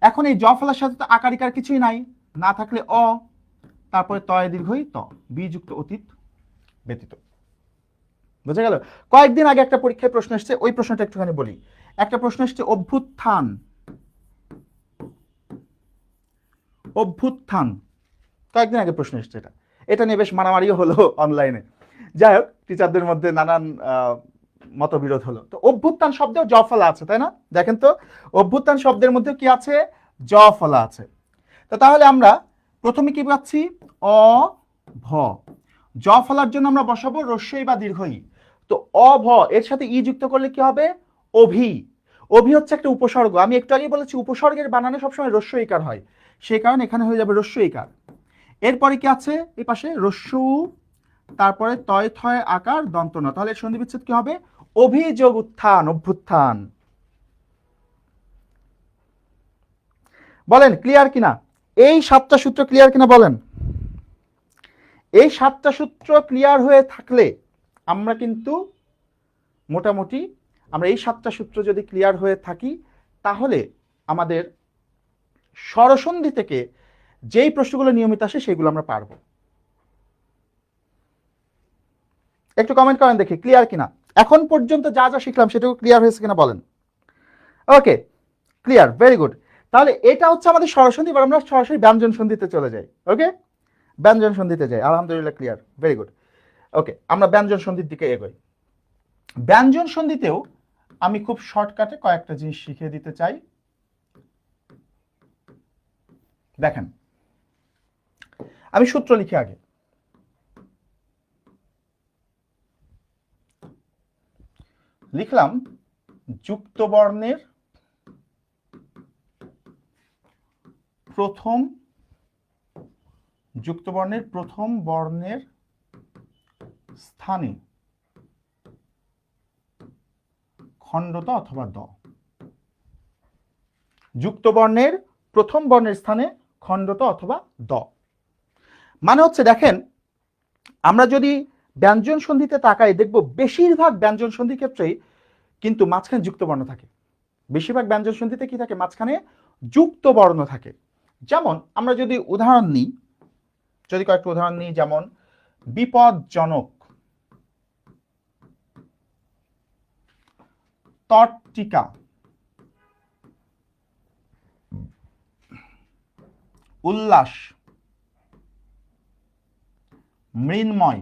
এখন এই জ ফলার সাথে তো আকারিকার কিছুই নাই, না থাকলে অ, তারপরে তয় দীর্ঘই ত, বি যুক্ত অতীত ব্যতীত। বুঝা গেল? কয়েকদিন আগে একটা পরীক্ষায় প্রশ্ন এসেছে, ওই প্রশ্নটা একটুখানি বলি। একটা প্রশ্ন এসেছে অভ্যুত্থান। অভ্যুত্থান, কয়েকদিন আগে প্রশ্ন এসেছে। এটা এটা নিয়ে বেশ মারামারিও হলো অনলাইনে। যাই হোক, টিচারদের মধ্যে নানান মতবিরোধ হলো। তো অভ্যুত্থান শব্দেও জ ফলা আছে, তাই না? দেখেন তো অভ্যুত্থান শব্দের মধ্যে কি আছে? জ ফলা আছে। তো তাহলে আমরা প্রথমে কি পাচ্ছি? অ ভ। জ ফলার জন্য আমরা বসাবো রস্যই বা দীর্ঘই। তো অ ভ এর সাথে ই যুক্ত করলে কি হবে? অভি। অভি হচ্ছে একটা উপসর্গ, আমি একটু আগে বলেছি উপসর্গের বানানে সবসময় রস্যইকার হয়, সেই কারণে এখানে হয়ে যাবে রস্যইকার। এরপরে কি আছে? এই পাশে রস্যু, তারপরে তয় থয় আকার দন্ত ন, তাহলে সন্ধি বিচ্ছেদ কি হবে? অভিযোগ উত্থান, অভ্যুত্থান। বলেন ক্লিয়ার কিনা? এই 7টা সূত্র ক্লিয়ার কিনা বলেন? এই 7টা সূত্র ক্লিয়ার হয়ে থাকলে আমরা কিন্তু মোটামুটি, আমরা এই 7টা সূত্র যদি ক্লিয়ার হয়ে থাকি তাহলে আমাদের স্বরসন্ধি থেকে যেই প্রশ্নগুলো নিয়মিত আসে সেগুলো আমরা পারবো। একটু কমেন্ট করেন দেখি ক্লিয়ার কিনা। এখন পর্যন্ত যা যা শিখলাম সেটুকু ক্লিয়ার হয়েছে কিনা বলেন। ওকে, ক্লিয়ার, ভেরি গুড। তাহলে এটা হচ্ছে আমাদের স্বরসন্ধি, এবার আমরা সরাসরি ব্যঞ্জন সন্ধিতে চলে যাই। ওকে, ব্যঞ্জন সন্ধিতে যাই। আলহামদুলিল্লাহ, ক্লিয়ার, ভেরি গুড। ওকে, আমরা ব্যঞ্জন সন্ধির দিকে এগোই। ব্যঞ্জন সন্ধিতেও আমি খুব শর্টকাটে কয়েকটা জিনিস শিখিয়ে দিতে চাই। দেখেন, আমি সূত্র লিখি আগে। লিখলাম যুক্ত বর্ণের প্রথম, যুক্ত বর্ণের প্রথম বর্ণের স্থানে খণ্ডত অথবা দ। যুক্ত বর্ণের প্রথম বর্ণের স্থানে খণ্ডত অথবা দ, মানে হচ্ছে দেখেন আমরা যদি ব্যঞ্জন সন্ধিতে তাকাই দেখব বেশিরভাগ ব্যঞ্জন সন্ধি ক্ষেত্রেই কিন্তু মাঝখানে যুক্ত বর্ণ থাকে। বেশিরভাগ ব্যঞ্জন সন্ধিতে কি থাকে? মাঝখানে যুক্ত বর্ণ থাকে। যেমন আমরা যদি উদাহরণ নিই, যদি কয়েকটা উদাহরণ নিই, যেমন বিপদজনক, তটটিকা, উল্লাস, মৃন্ময়।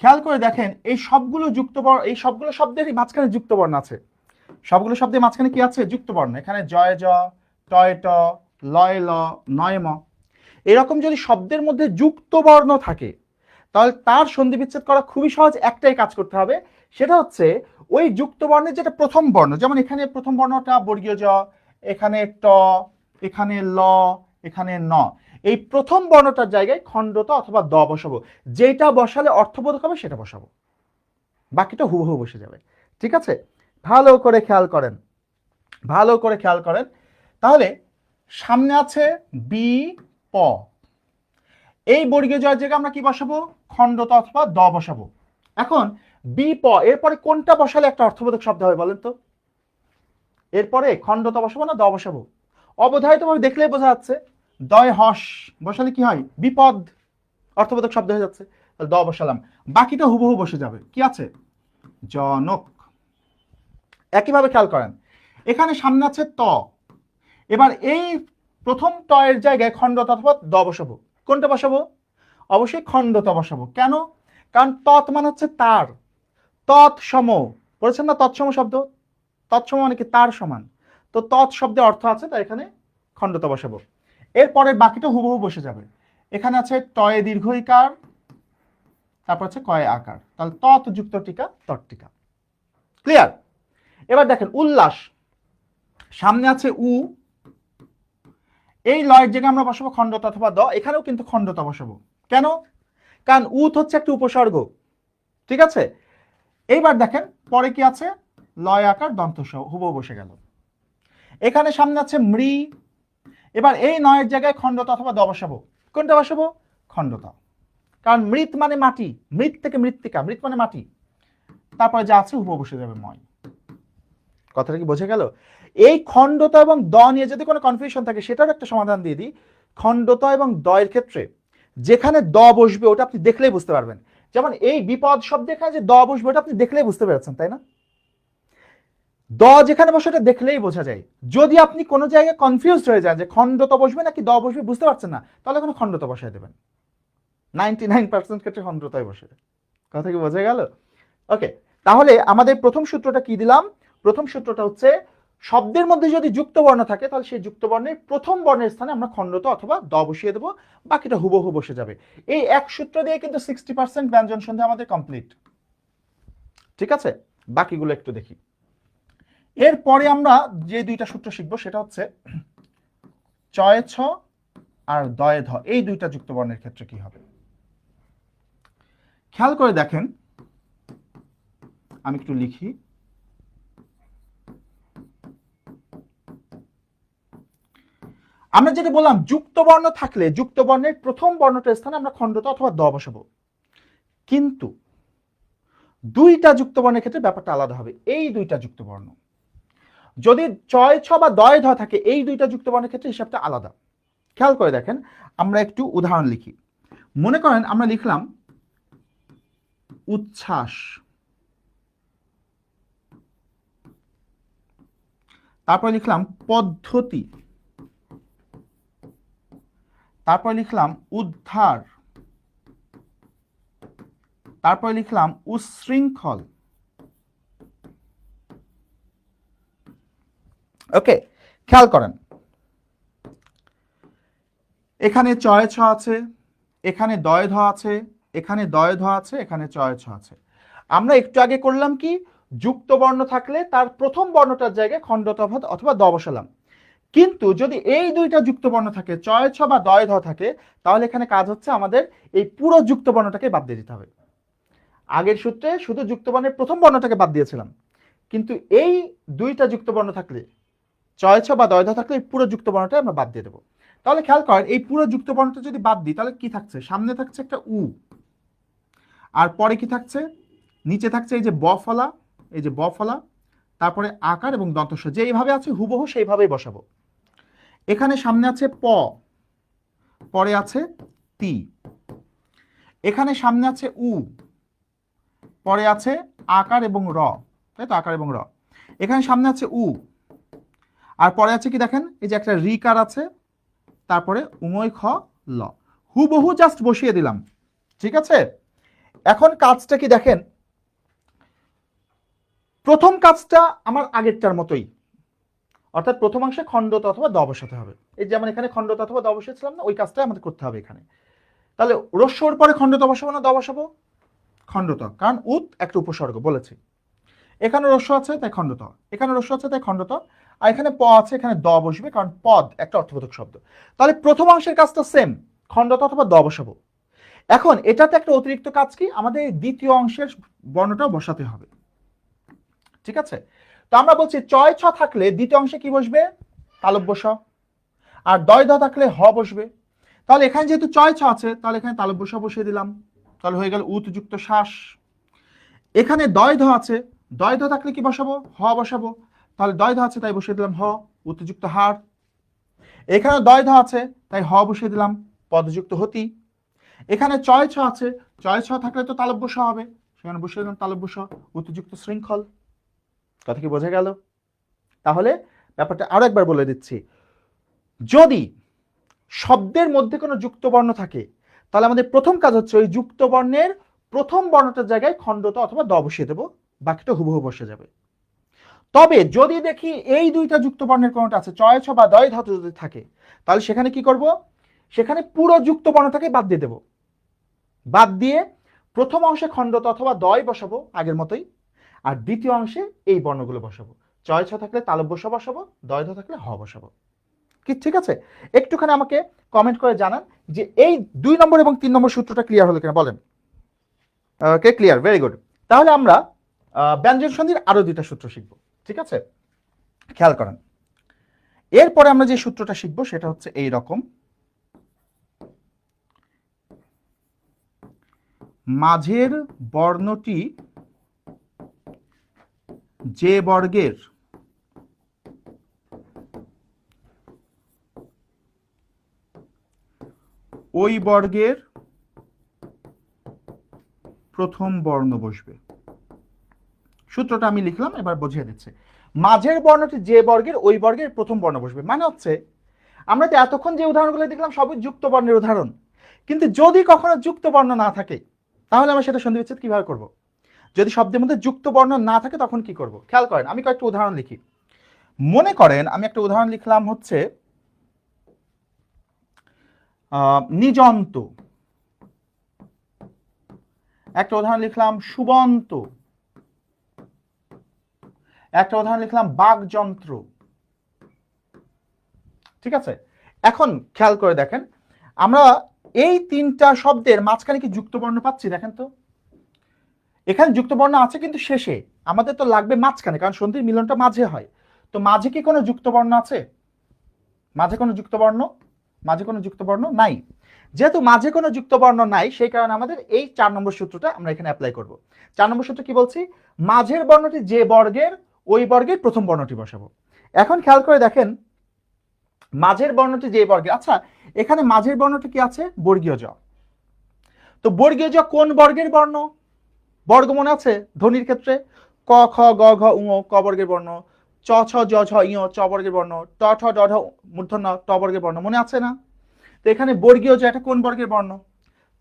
খেয়াল করে দেখেন এই সবগুলো যুক্ত বর্ণ, এই সবগুলো শব্দেরই মাঝখানে যুক্ত বর্ণ আছে। সবগুলো শব্দের মাঝখানে কি আছে? যুক্ত বর্ণ। এখানে জয় জ, টয় ট, লয় ল, নয় ম। এরকম যদি শব্দের মধ্যে যুক্ত বর্ণ থাকে তাহলে তার সন্ধি বিচ্ছেদ করা খুবই সহজ। একটাই কাজ করতে হবে, সেটা হচ্ছে ওই যুক্ত বর্ণের যেটা প্রথম বর্ণ, যেমন এখানে প্রথম বর্ণটা বর্গীয় জ, এখানে ট, এখানে ল, এখানে ন, এই প্রথম বর্ণটার জায়গায় খণ্ডত অথবা দ বসাবো, যেটা বসালে অর্থবোধক হবে সেটা বসাবো, বাকিটা হুবহু বসে যাবে। ঠিক আছে, ভালো করে খেয়াল করেন, ভালো করে খেয়াল করেন। তাহলে সামনে আছে বি প, এই বর্গীয় জয়ের জায়গায় আমরা কি বসাবো? খণ্ডত অথবা দ বসাবো। এখন বি প, এরপরে কোনটা বসালে একটা অর্থবোধক শব্দ হবে বলেন তো? এরপরে খণ্ডত বসাবো না দ বসাবো? অবধারিতভাবে দেখলেই বোঝা যাচ্ছে, দয় হস বসালে কি হয়? বিপদ, অর্থবোধক শব্দ হয়ে যাচ্ছে। দ বসালাম, বাকিটা হুবহু বসে যাবে। কি আছে? জনক। একইভাবে খেয়াল করেন, এখানে সামনে আছে ত, এবার এই প্রথম ত এর জায়গায় খণ্ডত অথবা দ বসাবো। কোনটা বসাবো? অবশ্যই খণ্ডত বসাবো। কেন? কারণ তৎ মানে হচ্ছে তার, তৎসম, বলেছেন না তৎসম শব্দ, তৎসম মানে কি? তার সমান। তো তৎ শব্দের অর্থ আছে, তাই এখানে খণ্ডত বসাবো। এরপরে বাকিটা হুবহু বসে যাবে। এখানে আছে টয়ে দীর্ঘইকার, তারপর আছে কয়ে আকার, তাহলে তৎ যুক্ত টিকা তৎটিকা। ক্লিয়ার? এবার দেখেন উল্লাস, সামনে আছে উ, এই লয়ের জায়গায় আমরা বসাবো খণ্ডত অথবা দ, এখানেও কিন্তু খণ্ডত বসাবো। কেন? কারণ উত হচ্ছে একটা উপসর্গ। ঠিক আছে, এইবার দেখেন পরে কি আছে? লয় আকার দন্ত হুবহু বসে গেল। এখানে সামনে আছে মৃ, এবার এই নয়ের জায়গায় খণ্ডত অথবা দ বসাবো। কোনটা বসাবো? খণ্ডত, কারণ মৃত মানে মাটি, মৃত থেকে মৃত্তিকা, মৃত মানে মাটি, তারপরে যা আছে হুবহু বসে যাবে ময়। কথাটা কি বোঝা গেল? এই খণ্ডত এবং দ নিয়ে যদি কোনো কনফিউশন থাকে সেটার একটা সমাধান দিয়ে দিই। খণ্ডত এবং দ এর ক্ষেত্রে যেখানে দ বসবে ওটা আপনি দেখলেই বুঝতে পারবেন। যেমন এই বিপদ শব্দে এখানে যে দ বসবে ওটা আপনি দেখলেই বুঝতে পেরেছেন, তাই না? দ যেখানে বসে ওটা দেখলেই বোঝা যায়। যদি আপনি কোনো জায়গায় কনফিউজড হয়ে যান যে খণ্ডত বসবে নাকি দ বসবে বুঝতে পারছেন না, তাহলে কোনো খণ্ডত বসায় দেবেন। 99% ক্ষেত্রে খণ্ডতই বসে। কথা কি বোঝা গেল? ওকে, তাহলে আমাদের প্রথম সূত্রটা কি দিলাম? প্রথম সূত্রটা হচ্ছে শব্দের মধ্যে যদি যুক্ত বর্ণ থাকে তাহলে সেই যুক্ত বর্ণের প্রথম বর্ণের স্থানে আমরা খণ্ডত অথবা দ বসিয়ে দেবো, বাকিটা হুবহু বসে যাবে। এই এক সূত্র দিয়ে কিন্তু 60% ব্যঞ্জন সন্ধি আমাদের কমপ্লিট। ঠিক আছে, বাকিগুলো একটু দেখি। এরপরে আমরা যে দুইটা সূত্র শিখবো সেটা হচ্ছে চয়ে ছ আর দয়ে ধ, এই দুইটা যুক্ত বর্ণের ক্ষেত্রে কি হবে খেয়াল করে দেখেন। আমি একটু লিখি। আমরা যেটা বললাম, যুক্ত বর্ণ থাকলে যুক্ত বর্ণের প্রথম বর্ণটার স্থানে আমরা খণ্ডত অথবা দ বসাবো, কিন্তু দুইটা যুক্ত বর্ণের ক্ষেত্রে ব্যাপারটা আলাদা হবে। এই দুইটা যুক্ত বর্ণ যদি চয় ছ বা দয় ধ থাকে, এই দুইটা যুক্ত বর্ণের ক্ষেত্রে হিসাবটা আলাদা। খেয়াল করে দেখেন, আমরা একটু উদাহরণ লিখি। মনে করেন আমরা লিখলাম উচ্ছ্বাস, তারপর লিখলাম পদ্ধতি, তারপর লিখলাম উদ্ধার, তারপর লিখলাম উচ্ছৃঙ্খল। ওকে, খেয়াল করেন, এখানে চয় ছ আছে, এখানে দয় ধ আছে, এখানে দয় ধ আছে, এখানে চয় ছ আছে। আমরা একটু আগে করলাম কি? যুক্ত বর্ণ থাকলে তার প্রথম বর্ণটার জায়গায় খণ্ডত অথবা দ বসালাম। কিন্তু যদি এই দুইটা যুক্ত বর্ণ থাকে, চয় ছ বা দয় ধ থাকে, তাহলে এখানে কাজ হচ্ছে আমাদের এই পুরো যুক্ত বর্ণটাকে বাদ দিয়ে দিতে হবে। আগের সূত্রে শুধু যুক্ত বর্ণের প্রথম বর্ণটাকে বাদ দিয়েছিলাম, কিন্তু এই দুইটা যুক্ত বর্ণ থাকলে, চয় ছ বা দয় ধ থাকলে এই পুরো যুক্ত বর্ণটা আমরা বাদ দিয়ে দেবো। তাহলে খেয়াল করেন, এই পুরো যুক্ত বর্ণটা যদি বাদ দিই তাহলে কি থাকছে? সামনে থাকছে একটা উ, আর পরে কি থাকছে? নিচে থাকছে এই যে ব ফলা, এই যে ব ফলা, তারপরে আকার এবং দন্তস্ব, যে এইভাবে আছে হুবহু সেইভাবেই বসাবো। এখানে সামনে আছে প, পরে আছে তি, এখানে সামনে আছে উ, পরে আছে আকার এবং র, তাই তো? আকার এবং র। এখানে সামনে আছে উ, আর পরে আছে কি দেখেন, এই যে একটা রিকার আছে, তারপরে উময় খ ল, হুবহু জাস্ট বসিয়ে দিলাম। ঠিক আছে, এখন কাজটা কি দেখেন, প্রথম কাজটা আমার আগেরটার মতোই, অর্থাৎ প্রথমাংশে খণ্ডত অথবা দ বসাতে হবে। এই যেমন এখানে খণ্ডত অথবা দ বসিয়েছিলাম না, ওই কাজটাই আমাদের করতে হবে এখানে। তাহলে রস্যর পরে খণ্ডত বসাবো না দ বসাবো? খণ্ডত, কারণ উত একটা উপসর্গ বলেছি। এখানে রস্য আছে তাই খণ্ডত, এখানে রস্য আছে তাই খণ্ডত। আর এখানে প আছে, এখানে দ বসবে, কারণ পদ একটা অর্থবোধক শব্দ। তাহলে প্রথম অংশের কাজটা সেম, খণ্ডত অথবা দ বসাবো। এখন এটাতে একটা অতিরিক্ত কাজ কি, আমাদের দ্বিতীয় অংশের বর্ণটাও বসাতে হবে, ঠিক আছে? তো আমরা বলছি চয় ছ থাকলে দ্বিতীয় অংশে কি বসবে, তালব্য স, আর দয় ধ থাকলে হ বসবে। তাহলে এখানে যেহেতু চয় ছ আছে, তাহলে এখানে তালব্য স বসিয়ে দিলাম, তাহলে হয়ে গেল উত যুক্ত শ্বাস। এখানে দয় ধ আছে, দয় ধ থাকলে কি বসাবো, হ বসাবো, তাহলে দয় ধ আছে তাই বসিয়ে দিলাম হ, উতযুক্ত হার। এখানে দয় ধ আছে তাই হ বসিয়ে দিলাম, পদযুক্ত হতি। এখানে চয় ছ আছে, চয় ছ থাকলে তো তালব্য স হবে, সেখানে বসিয়ে দিলাম তালব্য স, উতযুক্ত শৃঙ্খল। কথা কি বোঝা গেল? তাহলে ব্যাপারটা আরো একবার বলে দিচ্ছি, যদি শব্দের মধ্যে কোনো যুক্ত বর্ণ থাকে, তাহলে আমাদের প্রথম কাজ হচ্ছে ওই যুক্ত বর্ণের প্রথম বর্ণটার জায়গায় খণ্ডত অথবা দ বসিয়ে দেবো, বাকিটা হুবহু বসে যাবে। তবে যদি দেখি এই দুইটা যুক্ত বর্ণের কোনটা আছে, চয় ছ বা দয় ধাতু যদি থাকে, তাহলে সেখানে কি করব, সেখানে পুরো যুক্ত বর্ণটাকে বাদ দিয়ে দেব, বাদ দিয়ে প্রথম অংশে খণ্ডত অথবা দয় বসাবো আগের মতোই, আর দ্বিতীয় অংশে এই বর্ণগুলো বসাবো। চয় ছ থাকলে তালব্য স বসাবো, দয় ধ থাকলে হ বসাবো। কি ঠিক আছে? একটুখানি আমাকে কমেন্ট করে জানান যে এই 2 নম্বর এবং 3 নম্বর সূত্রটা ক্লিয়ার হলো কিনা, বলেন। ওকে, ক্লিয়ার, ভেরি গুড। তাহলে আমরা ব্যঞ্জন সন্ধির আরো 2টা সূত্র শিখবো, ঠিক আছে? খেয়াল করেন, এরপরে আমরা যে সূত্রটা শিখবো সেটা হচ্ছে এই রকম, মাঝের বর্ণটি যে বর্গের ওই বর্গের প্রথম বর্ণ বসবে। সূত্রটা আমি লিখলাম, এবার বুঝিয়ে দিচ্ছে। মাঝের বর্ণটি যে বর্গের ওই বর্গের প্রথম বর্ণ বসবে, মানে হচ্ছে আমরা তো এতক্ষণ যে উদাহরণগুলো দেখলাম সবই যুক্ত বর্ণের উদাহরণ, কিন্তু যদি কখনো যুক্ত বর্ণ না থাকে তাহলে আমরা সেটা সন্ধি বিচ্ছেদ কিভাবে করব? যদি শব্দের মধ্যে যুক্ত বর্ণ না থাকে তখন কি করব? খেয়াল করেন, আমি কয়েকটা উদাহরণ লিখি। মনে করেন আমি একটা উদাহরণ লিখলাম হচ্ছে নিযন্ত, একটা উদাহরণ লিখলাম সুবন্ত, একটা উদাহরণ লিখলাম বাকযন্ত্র, ঠিক আছে? এখন খেয়াল করে দেখেন, আমরা এই 3টা শব্দের মাঝখানে কি যুক্ত বর্ণ পাচ্ছি? দেখেন তো, এখানে যুক্ত বর্ণ আছে কিন্তু শেষে, আমাদের তো লাগবে মাঝখানে, কারণ সন্ধির মিলনটা মাঝে হয়। তো মাঝে কি কোনো যুক্ত বর্ণ আছে? মাঝে কোনো যুক্ত বর্ণ, মাঝে কোনো যুক্ত বর্ণ নাই। যেহেতু মাঝে কোনো যুক্ত বর্ণ নাই, সেই কারণে আমাদের এই 4 নম্বর সূত্রটা আমরা এখানে অ্যাপ্লাই করব। 4 নম্বর সূত্র কি বলছি, মাঝের বর্ণটি যে বর্গের ওই বর্গের প্রথম বর্ণটি বসাবো। এখন খেয়াল করে দেখেন, মাঝের বর্ণটি যে বর্গের, আচ্ছা এখানে মাঝের বর্ণটি কি আছে, বর্গীয় জ। তো বর্গীয় জ কোন বর্গের বর্ণ? বর্গ মনে আছে ধ্বনির ক্ষেত্রে, ক খ গ ঘ উ ক বর্গের বর্ণ, চ ছ জ ঝ ই চ বর্গের বর্ণ, ট ঠ ড ঢ মূর্ধন্য ট বর্গের বর্ণ, মনে আছে না? তো এখানে বর্গীয় জ এটা কোন বর্গের বর্ণ,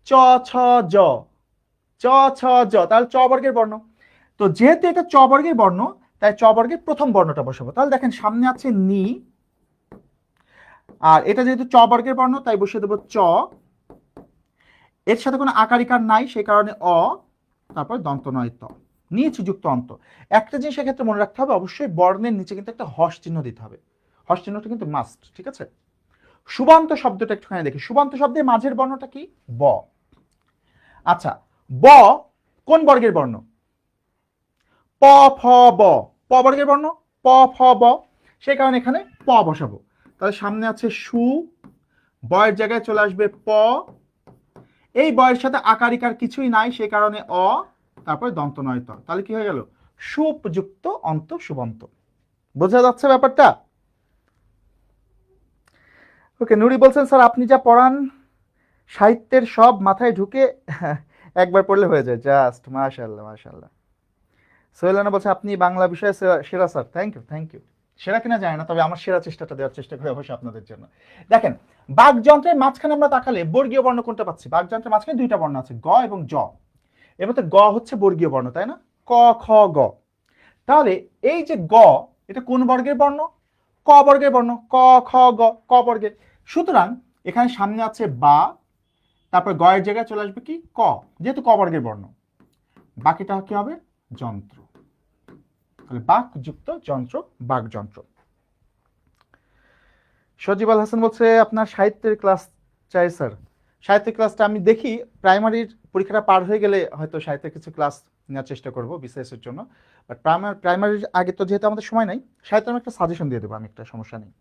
চ ছ জ, চ ছ জ, তাহলে চ বর্গের বর্ণ। তো যেহেতু এটা চ বর্গের বর্ণ, তাই চ বর্গের প্রথম বর্ণটা বসাবো। তাহলে দেখেন সামনে আছে নি, আর এটা যেহেতু চ বর্গের বর্ণ তাই বসিয়ে দেবো চ, এর সাথে কোনো আকার ইকার নাই সেই কারণে অ, তারপর দন্ত নয় ত, নিচ যুক্ত অন্ত। একটা জিনিস এক্ষেত্রে মনে রাখতে হবে, অবশ্যই বর্ণের নিচে কিন্তু একটা হস চিহ্ন দিতে হবে, হস চিহ্নটা কিন্তু মাস্ট, ঠিক আছে? সুবন্ত শব্দটা একটুখানি দেখি, সুবন্ত শব্দের মাঝের বর্ণটা কি, ব। আচ্ছা, ব কোন বর্গের বর্ণ, প ফ ব, প বর্গের বর্ণ, প ফ ব, সেই কারণে এখানে প বসাবো। তাহলে সামনে আছে সু, বয়ের জায়গায় চলে আসবে প, এই বয়ের সাথে আকার ইকার কিছুই নাই সেই কারণে অ, তারপরে দন্ত নয় ত, তাহলে কি হয়ে গেল, সুপযুক্ত অন্ত সুবন্ত। বোঝা যাচ্ছে ব্যাপারটা? ওকে, নুরি বলছেন স্যার আপনি যা পড়ান সাহিত্যের সব মাথায় ঢুকে একবার পড়লে হয়ে যায়, জাস্ট মাশাআল্লাহ মাশাআল্লাহ। সোহেলানা বলছে আপনি বাংলা বিষয়ে সেরা sir, thank you thank you. সেরা কিনা যায় না, তবে আমার সেরা চেষ্টাটা দেওয়ার চেষ্টা করি অবশ্যই আপনাদের জন্য। দেখেন, বাকযন্ত্রের মাঝখানে আমরা তাকালে বর্গীয় বর্ণ কোনটা পাচ্ছি, বাকযন্ত্রের মাঝখানে 2টা বর্ণ আছে, গ এবং জ। এর মধ্যে গ হচ্ছে বর্গীয় বর্ণ, তাই না, ক খ গ। তাহলে এই যে গ, এটা কোন বর্গের বর্ণ, ক বর্গের বর্ণ, ক খ গ, ক বর্গের। সুতরাং এখানে সামনে আছে বা, তারপর গ এর জায়গায় চলে আসবে কি ক, যেহেতু ক বর্গের বর্ণ, বাকিটা কি হবে যন্ত্র। তাহলে বাক যুক্ত যন্ত্র, বাকযন্ত্র। সজিব আল হাসান বলছে আপনার সাহিত্যের ক্লাস চাই স্যার। সাহিত্যের ক্লাসটা আমি দেখি প্রাইমারির পরীক্ষাটা পার হয়ে গেলে হয়তো সাহিত্যের কিছু ক্লাস নেওয়ার চেষ্টা করবো বিসিএস এর জন্য। বাট প্রাইমারির আগে তো যেহেতু আমাদের সময় নাই, সাহিত্যের আমি একটা সাজেশন দিয়ে দেবো, আমি একটা সমস্যা নেই।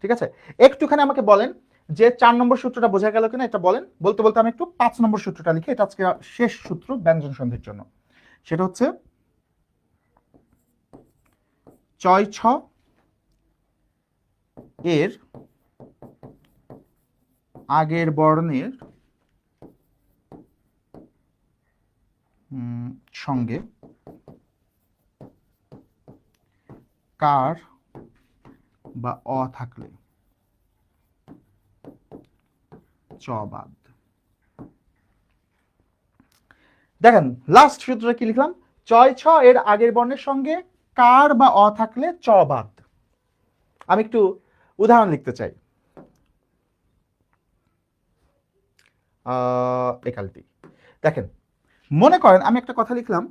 ঠিক আছে, একটুখানি আমাকে বলেন যে 4 নম্বর সূত্রটা বোঝা গেল কিনা এটা বলেন। বলতে বলতে আমি একটু 5 নম্বর সূত্রটা লিখি, এটা আজকে শেষ সূত্র ব্যঞ্জন সন্ধির জন্য। সেটা হচ্ছে চয় ছ এর আগের বর্ণের সঙ্গে কার বা অ থাকলে চ বাদ। দেখেন লাস্ট সূত্রটা কি লিখলাম, চয় ছ এর আগের বর্ণের সঙ্গে কার বা অ থাকলে চ বাদ। আমি একটু উদাহরণ লিখতে চাই। একালটি দেখেন, মনে করেন আমি একটা কথা লিখলাম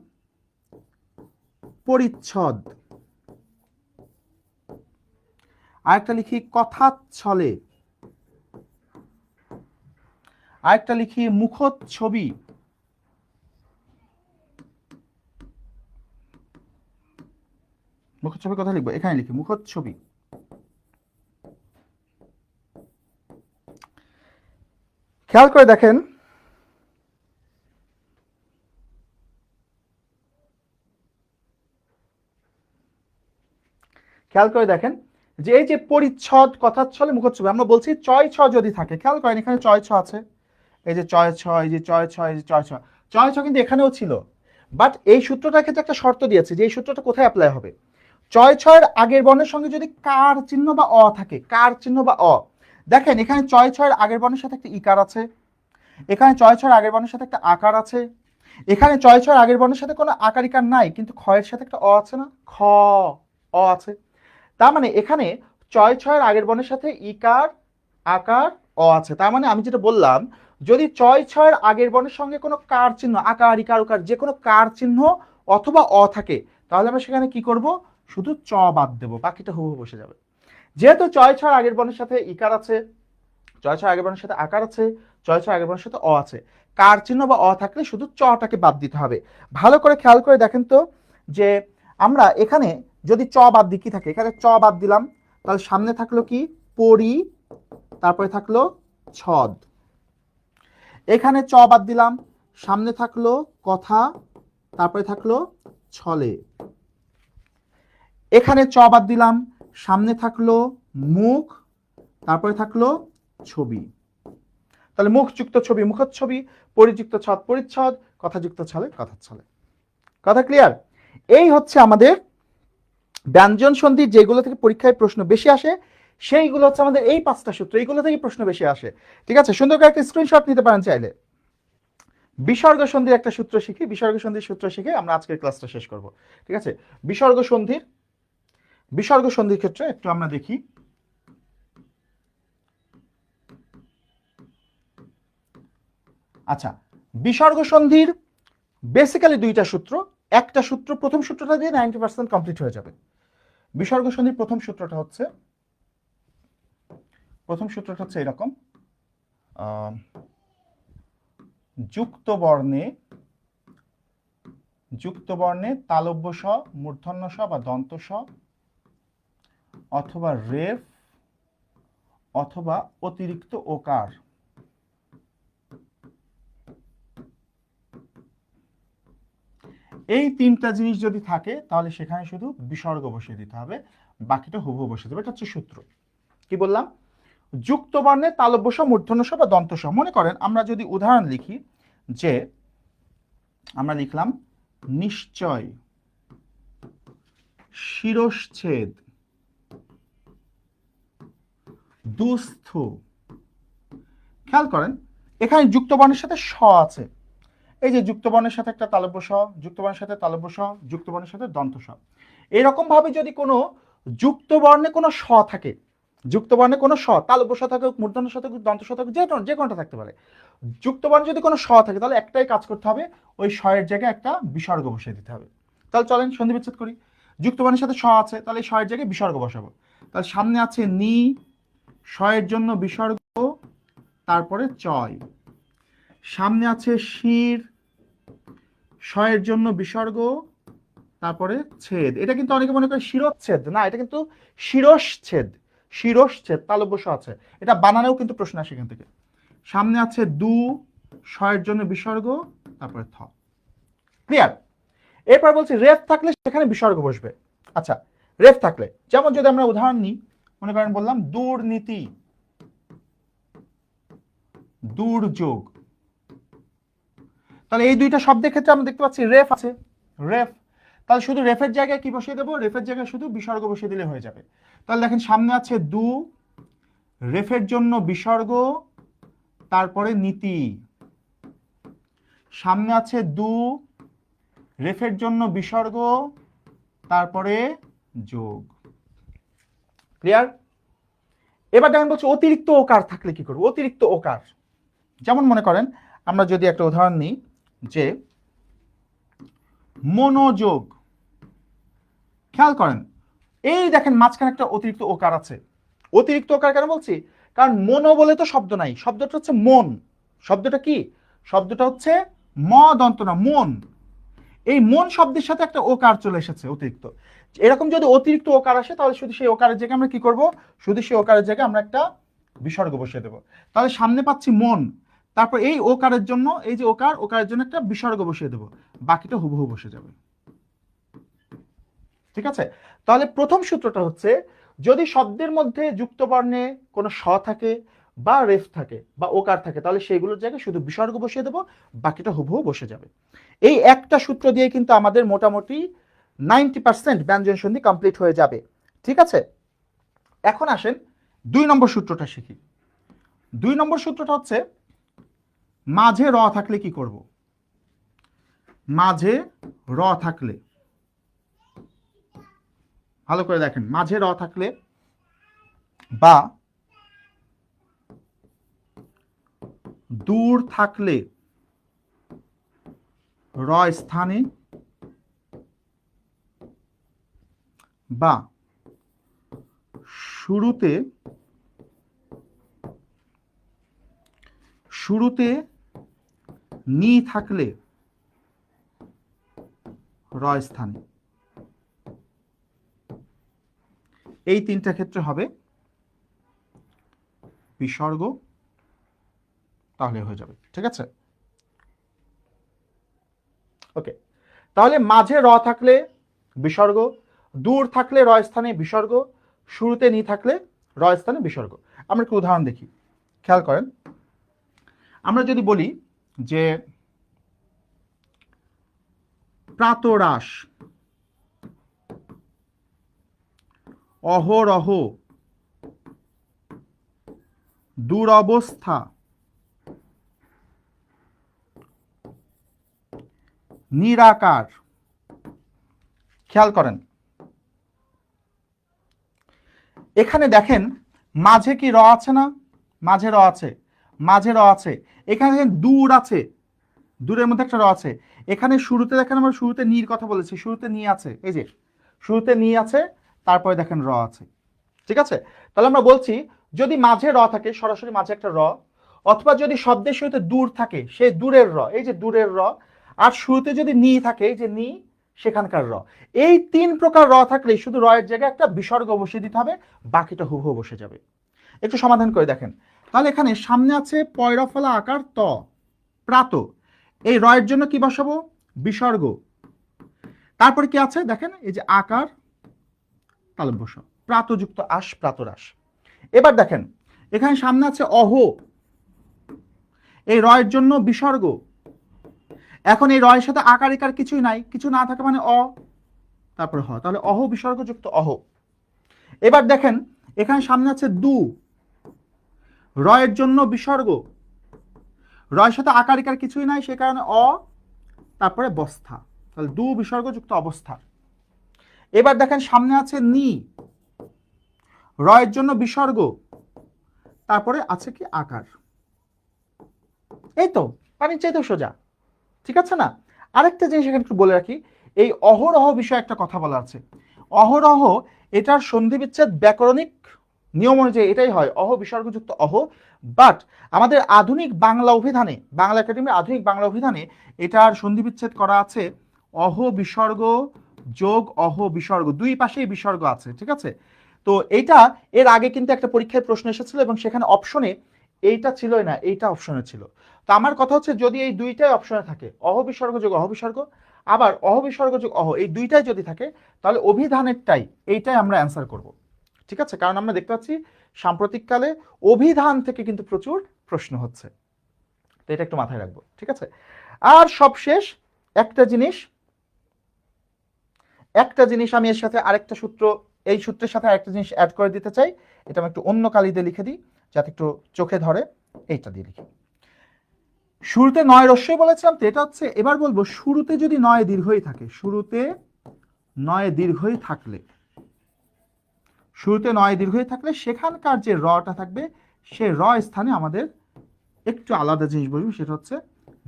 পরিচ্ছদ, আরেকটা লিখি কথাচ্ছলে, আরেকটা লিখি মুখচ্ছবি, মুখচ্ছবি কথা লিখবো, এখানে লিখি মুখচ্ছবি। খেয়াল করে দেখেন যে এই যে পরিচ্ছদ, কথাচ্ছলে, মুখচ্ছবি, আমরা বলছি চয় ছ যদি থাকে, খেয়াল করেন এখানে চয় ছ আছে, এই যে চয় ছ, এই যে চয় ছ, এই যে চয় ছ, চয় ছ কিন্তু এখানেও ছিল। বাট এই সূত্রটার ক্ষেত্রে একটা শর্ত দিয়েছে যে এই সূত্রটা কোথায় অ্যাপ্লাই হবে, চয় ছয়ের আগের বর্ণের সঙ্গে যদি কার চিহ্ন বা অ থাকে, কার চিহ্ন বা অ। দেখেন এখানে চয় ছয়ের আগের বর্ণের সাথে একটা ইকার আছে, এখানে চয় ছয়ের আগের বর্ণের সাথে একটা আকার আছে, এখানে চয় ছয়ের আগের বর্ণের সাথে কোনো আকার ইকার নাই, কিন্তু খ এর সাথে একটা অ আছে না, খ অ আছে। তার মানে এখানে চয় ছয়ের আগের বর্ণের সাথে ইকার আকার অ আছে। তার মানে আমি যেটা বললাম, যদি চয় ছয়ের আগের বর্ণের সঙ্গে কোনো কার চিহ্ন, আকার ইকার উকার যে কোনো কার চিহ্ন অথবা অ থাকে, তাহলে আমরা সেখানে কি করব, শুধু চ বাদ দেব, বাকিটা হুবহু বসে যাবে। যেহেতু চয় ছয়ের আগের বর্ণের সাথে ইকার আছে, চয় ছয় আগের বর্ণের সাথে আকার আছে, চয় ছয় আগের বর্ণের সাথে অ আছে, কার চিহ্ন বা অ থাকলে শুধু চটাকে বাদ দিতে হবে। ভালো করে খেয়াল করে দেখেন তো যে আমরা এখানে যদি চ বাদ দিই কি থাকে, এখানে চ বাদ দিলাম, তাহলে সামনে থাকলো কি পরি, তারপরে থাকলো ছদ। এখানে চ বাদ দিলাম, সামনে থাকলো কথা, তারপরে থাকলো ছলে। এখানে চ বাদ দিলাম, সামনে থাকলো মুখ, তারপরে থাকলো ছবি। তাহলে মুখযুক্ত ছবি মুখচ্ছবি, পরিযুক্ত ছদ পরিচ্ছদ, কথাযুক্ত ছলে কথাচ্ছলে। কথা ক্লিয়ার? এই হচ্ছে আমাদের ব্যঞ্জন সন্ধি, যেগুলো থেকে পরীক্ষায় প্রশ্ন বেশি আসে সেইগুলো হচ্ছে আমাদের এই 5টা সূত্র, এইগুলো থেকে প্রশ্ন বেশি আসে। ঠিক আছে, সুন্দর করে একটা স্ক্রিনশট নিতে পারেন চাইলে। বিসর্গ সন্ধির একটা সূত্র শিখি, বিসর্গ সন্ধির সূত্র শিখে আমরা আজকের ক্লাসটা শেষ করব। ঠিক আছে, বিসর্গ সন্ধির ক্ষেত্রে একটু আমরা দেখি। আচ্ছা, বিসর্গ সন্ধির বেসিক্যালি 2টা সূত্র, একটা সূত্র, প্রথম সূত্রটা দিয়ে 90% কমপ্লিট হয়ে যাবে। বিসর্গ সন্ধির প্রথম সূত্রটা হচ্ছে এরকম, যুক্ত বর্ণে তালব্য স, মূর্ধন্য স বা দন্ত স, অথবা রেফ অথবা অতিরিক্ত ওকার, এই 3টা জিনিস যদি থাকে তাহলে সেখানে শুধু বিসর্গ বসিয়ে দিতে হবে, বাকিটা হুবহু বসিয়ে দেবে। এটা হচ্ছে সূত্র। কি বললাম, যুক্ত বর্ণে তালব্য স, মূর্ধন্য স বা দন্ত স। মনে করেন আমরা যদি উদাহরণ লিখি, যে আমরা লিখলাম নিশ্চয় শিরশ্ছেদ দুস্থ। খেয়াল করেন এখানে যুক্ত বর্ণের সাথে স আছে, এই যে যুক্ত বর্ণের সাথে একটা তালব্য স, যুক্ত বর্ণের সাথে তালব্য স, যুক্ত বর্ণের সাথে দন্ত স। এরকম ভাবে যদি কোনো যুক্ত বর্ণে কোনো স থাকে, যুক্ত বর্ণে কোনো স, তালব্য স থাকুক, মূর্ধন্য স থাকুক, দন্ত স থাকুক, যে কোনটা থাকতে পারে, যুক্ত বর্ণে যদি কোনো স থাকে তাহলে একটাই কাজ করতে হবে, ওই স এর জায়গায় একটা বিসর্গ বসিয়ে দিতে হবে। তাহলে চলেন সন্ধি বিচ্ছেদ করি। যুক্ত বর্ণের সাথে স আছে, তাহলে স এর জায়গায় বিসর্গ বসাবো। তাহলে সামনে আছে নি, শয়ের জন্য বিসর্গ, তারপরে চয়। সামনে আছে শির, শয়ের জন্য বিসর্গ, তারপরে ছেদ। এটা কিন্তু অনেকে মনে করে শিরচ্ছেদ, না, এটা কিন্তু শিরশ্ছেদ। শিরশ্ছেদ তালব্য শ আছে, এটা বানানেও কিন্তু প্রশ্ন আসে এখান থেকে। সামনে আছে দু, শয়ের জন্য বিসর্গ, তারপরে থ। ক্লিয়ার? এরপর বলছি রেফ থাকলে সেখানে বিসর্গ বসবে। আচ্ছা, রেফ থাকলে যেমন যদি আমরা উদাহরণ নিই, মনে করেন বললাম দুর্নীতি, দুর্যোগ, তাহলে এই দুইটা শব্দের ক্ষেত্রে আমরা দেখতে পাচ্ছি রেফ আছে, রেফ। তাহলে শুধু রেফের জায়গায় কি বসিয়ে দেবো? রেফের জায়গায় শুধু বিসর্গ বসিয়ে দিলে হয়ে যাবে। তাহলে দেখেন সামনে আছে দু, রেফের জন্য বিসর্গ, তারপরে নীতি। সামনে আছে দু, রেফের জন্য বিসর্গ, তারপরে যোগ। ক্লিয়ার? এবার দেখেন বলছে অতিরিক্ত ওকার থাকলে কি করবো? অতিরিক্ত ওকার যেমন মনে করেন আমরা যদি একটা উদাহরণ নিই, যে মনোযোগ। খেয়াল করেন এই দেখেন মাঝখানে একটা অতিরিক্ত ওকার আছে। অতিরিক্ত ওকার কেন বলছি? কারণ মনো বলে তো শব্দ নাই, শব্দটা হচ্ছে মন। শব্দটা কি? শব্দটা হচ্ছে ম দন্ত না, মন। এই মন শব্দের সাথে একটা ওকার চলে এসেছে অতিরিক্ত। এরকম যদি অতিরিক্ত ওকার আসে তাহলে শুধু সেই ওকারের জায়গায় আমরা কি করব? শুধু সেই ওকারের জায়গায় আমরা একটা বিসর্গ বসিয়ে দেব। তাহলে সামনে পাচ্ছি মন, তারপর এই ওকারের জন্য, এই যে ওকার, ওকারের জন্য একটা বিসর্গ বসিয়ে দেব, বাকিটা হুবহু বসে যাবে। ঠিক আছে? তাহলে প্রথম সূত্রটা হচ্ছে যদি শব্দের মধ্যে যুক্ত বর্ণে কোনো স থাকে বা রেফ থাকে বা ওকার থাকে, তাহলে সেইগুলোর জায়গায় শুধু বিসর্গ বসিয়ে দেব, বাকিটা হুবহু বসে যাবে। এই একটা সূত্র দিয়ে কিন্তু আমাদের মোটামুটি 90% ব্যঞ্জন সন্ধি কমপ্লিট হয়ে যাবে। ঠিক আছে? এখন আসেন 2 নম্বর সূত্রটা শিখি। 2 নম্বর সূত্রটা হচ্ছে মাঝে র থাকলে কি করব? মাঝে র থাকলে, ভালো করে দেখেন, মাঝে র থাকলে বা দূর থাকলে র স্থানে বা শুরুতে নি থাকলে র স্থানে, এই তিনটা ক্ষেত্রে হবে বিসর্গ, তাহলে হয়ে যাবে। ঠিক আছে? ওকে, তাহলে মাঝে র থাকলে বিসর্গ, দূর থাকলে র স্থানে বিসর্গ, শুরুতে নি থাকলে র স্থানে বিসর্গ। আমরা একটু উদাহরণ দেখি, খেয়াল করেন। আমরা যদি বলি যে প্রাতরাশ, অহরহ, দুরবস্থা, নিরাকার। খেয়াল করেন এখানে দেখেন মাঝে কি র আছে না? মাঝে র আছে, মাঝে র আছে। এখানে দেখেন দূর আছে, দূরের মধ্যে একটা র আছে। এখানে শুরুতে দেখেন আমরা শুরুতে নির কথা বলেছি, শুরুতে নি আছে, এই যে শুরুতে নি আছে, তারপরে দেখেন র আছে। ঠিক আছে? তাহলে আমরা বলছি যদি মাঝে র থাকে, সরাসরি মাঝে একটা র, অথবা যদি শব্দের শুরুতে দূর থাকে, সে দূরের র, এই যে দূরের র, আর শুরুতে যদি নি থাকে, এই যে নি, সেখানকার র। এই 3 প্রকার র থাকলে শুধু র এর জায়গায় একটা বিসর্গ বসিয়ে দিতে হবে, বাকিটা হুবহু বসে যাবে। একটু সমাধান করে দেখেন। তাহলে এখানে সামনে আছে পয়রফলা আকার ত, প্রাত। এই র এর জন্য কি বসাবো? বিসর্গ। তারপরে কি আছে দেখেন, এই যে আকার তালব্য শ, প্রাতযুক্ত আশ, প্রাতরাশ। এবার দেখেন এখানে সামনে আছে অহ, এই র এর জন্য বিসর্গ। এখন এই র এর সাথে আকার ইকার কিছুই নাই, কিছু না থাকে মানে অ, তারপরে হ, তাহলে অহ বিসর্গযুক্ত অহ। এবার দেখেন এখানে সামনে আছে দু, র এর জন্য বিসর্গ, র এর সাথে আকার ইকার কিছুই নাই, সে কারণে অ, তারপরে বস্থা, তাহলে দু বিসর্গযুক্ত অবস্থা। এবার দেখেন সামনে আছে নি, র এর জন্য বিসর্গ, তারপরে আছে কি আকার। এই তো পানির চাইতে সোজা। ঠিক আছে না? আরেকটা জিনিস এখানে একটু বলে রাখি, এই অহরহ বিষয়ে একটা কথা বলা আছে। অহরহ এটার সন্ধি বিচ্ছেদ ব্যাকরণিক নিয়ম অনুযায়ী এটাই হয়, অহ বিসর্গযুক্ত অহ। বাট আমাদের আধুনিক বাংলা অভিধানে, বাংলা একাডেমির আধুনিক বাংলা অভিধানে এটার সন্ধি বিচ্ছেদ করা আছে অহ বিসর্গ যোগ অহ বিসর্গ, দুই পাশেই বিসর্গ আছে, ঠিক আছে। তো এইটা এর আগে কিন্তু একটা পরীক্ষায় প্রশ্ন এসেছিল এবং সেখানে অপশনে এইটা ছিলই না, এইটা অপশনে ছিল। তো আমার কথা হচ্ছে যদি এই দুইটাই অপশনে থাকে, অহ বিসর্গ যোগ অহ বিসর্গ, আবার অহ বিসর্গ যোগ অহ, এই দুইটাই যদি থাকে তাহলে অভিধানেরটাই এইটাই আমরা অ্যান্সার করব, ঠিক আছে। কারণ আমরা দেখতে পাচ্ছি সাম্প্রতিককালে অভিধান থেকে কিন্তু প্রচুর প্রশ্ন হচ্ছে, তো এটা একটু মাথায় রাখবো, ঠিক আছে। আর সবশেষ একটা জিনিস আমি এর সাথে আরেকটা সূত্র, এই সূত্রের সাথে আরেকটা জিনিস অ্যাড করে দিতে চাই। এটা আমি একটু অন্য কালিতে লিখে দিই যাতে একটু চোখে ধরে, এইটা দিয়ে লিখি। শুরুতে নয় রস্যই বলেছিলাম, তো এটা হচ্ছে, এবার বলবো শুরুতে যদি নয় দীর্ঘই থাকে, শুরুতে নয় দীর্ঘই থাকলে, শুরুতে নয় দীর্ঘই থাকলে সেখানকার যে রটা থাকবে সে র স্থানে আমাদের একটু আলাদা জিনিস বসবে, সেটা হচ্ছে